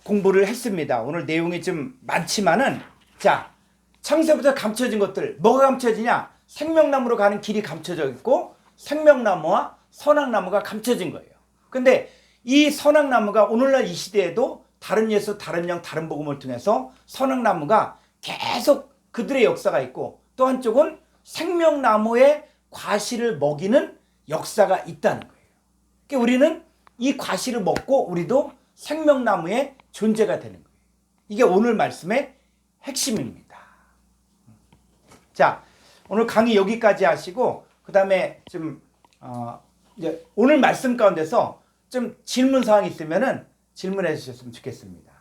공부를 했습니다. 오늘 내용이 좀 많지만은 자, 창세부터 감춰진 것들, 뭐가 감춰지냐? 생명나무로 가는 길이 감춰져 있고 생명나무와 선악나무가 감춰진 거예요. 근데 이 선악나무가 오늘날 이 시대에도 다른 예수, 다른 영, 다른 복음을 통해서 선악나무가 계속 그들의 역사가 있고 또 한쪽은 생명나무의 과실을 먹이는 역사가 있다는 거예요. 그러니까 우리는 이 과실을 먹고 우리도 생명나무의 존재가 되는 거예요. 이게 오늘 말씀의 핵심입니다. 자, 오늘 강의 여기까지 하시고 그 다음에 좀 이제 오늘 말씀 가운데서 좀 질문 사항이 있으면은 질문해 주셨으면 좋겠습니다.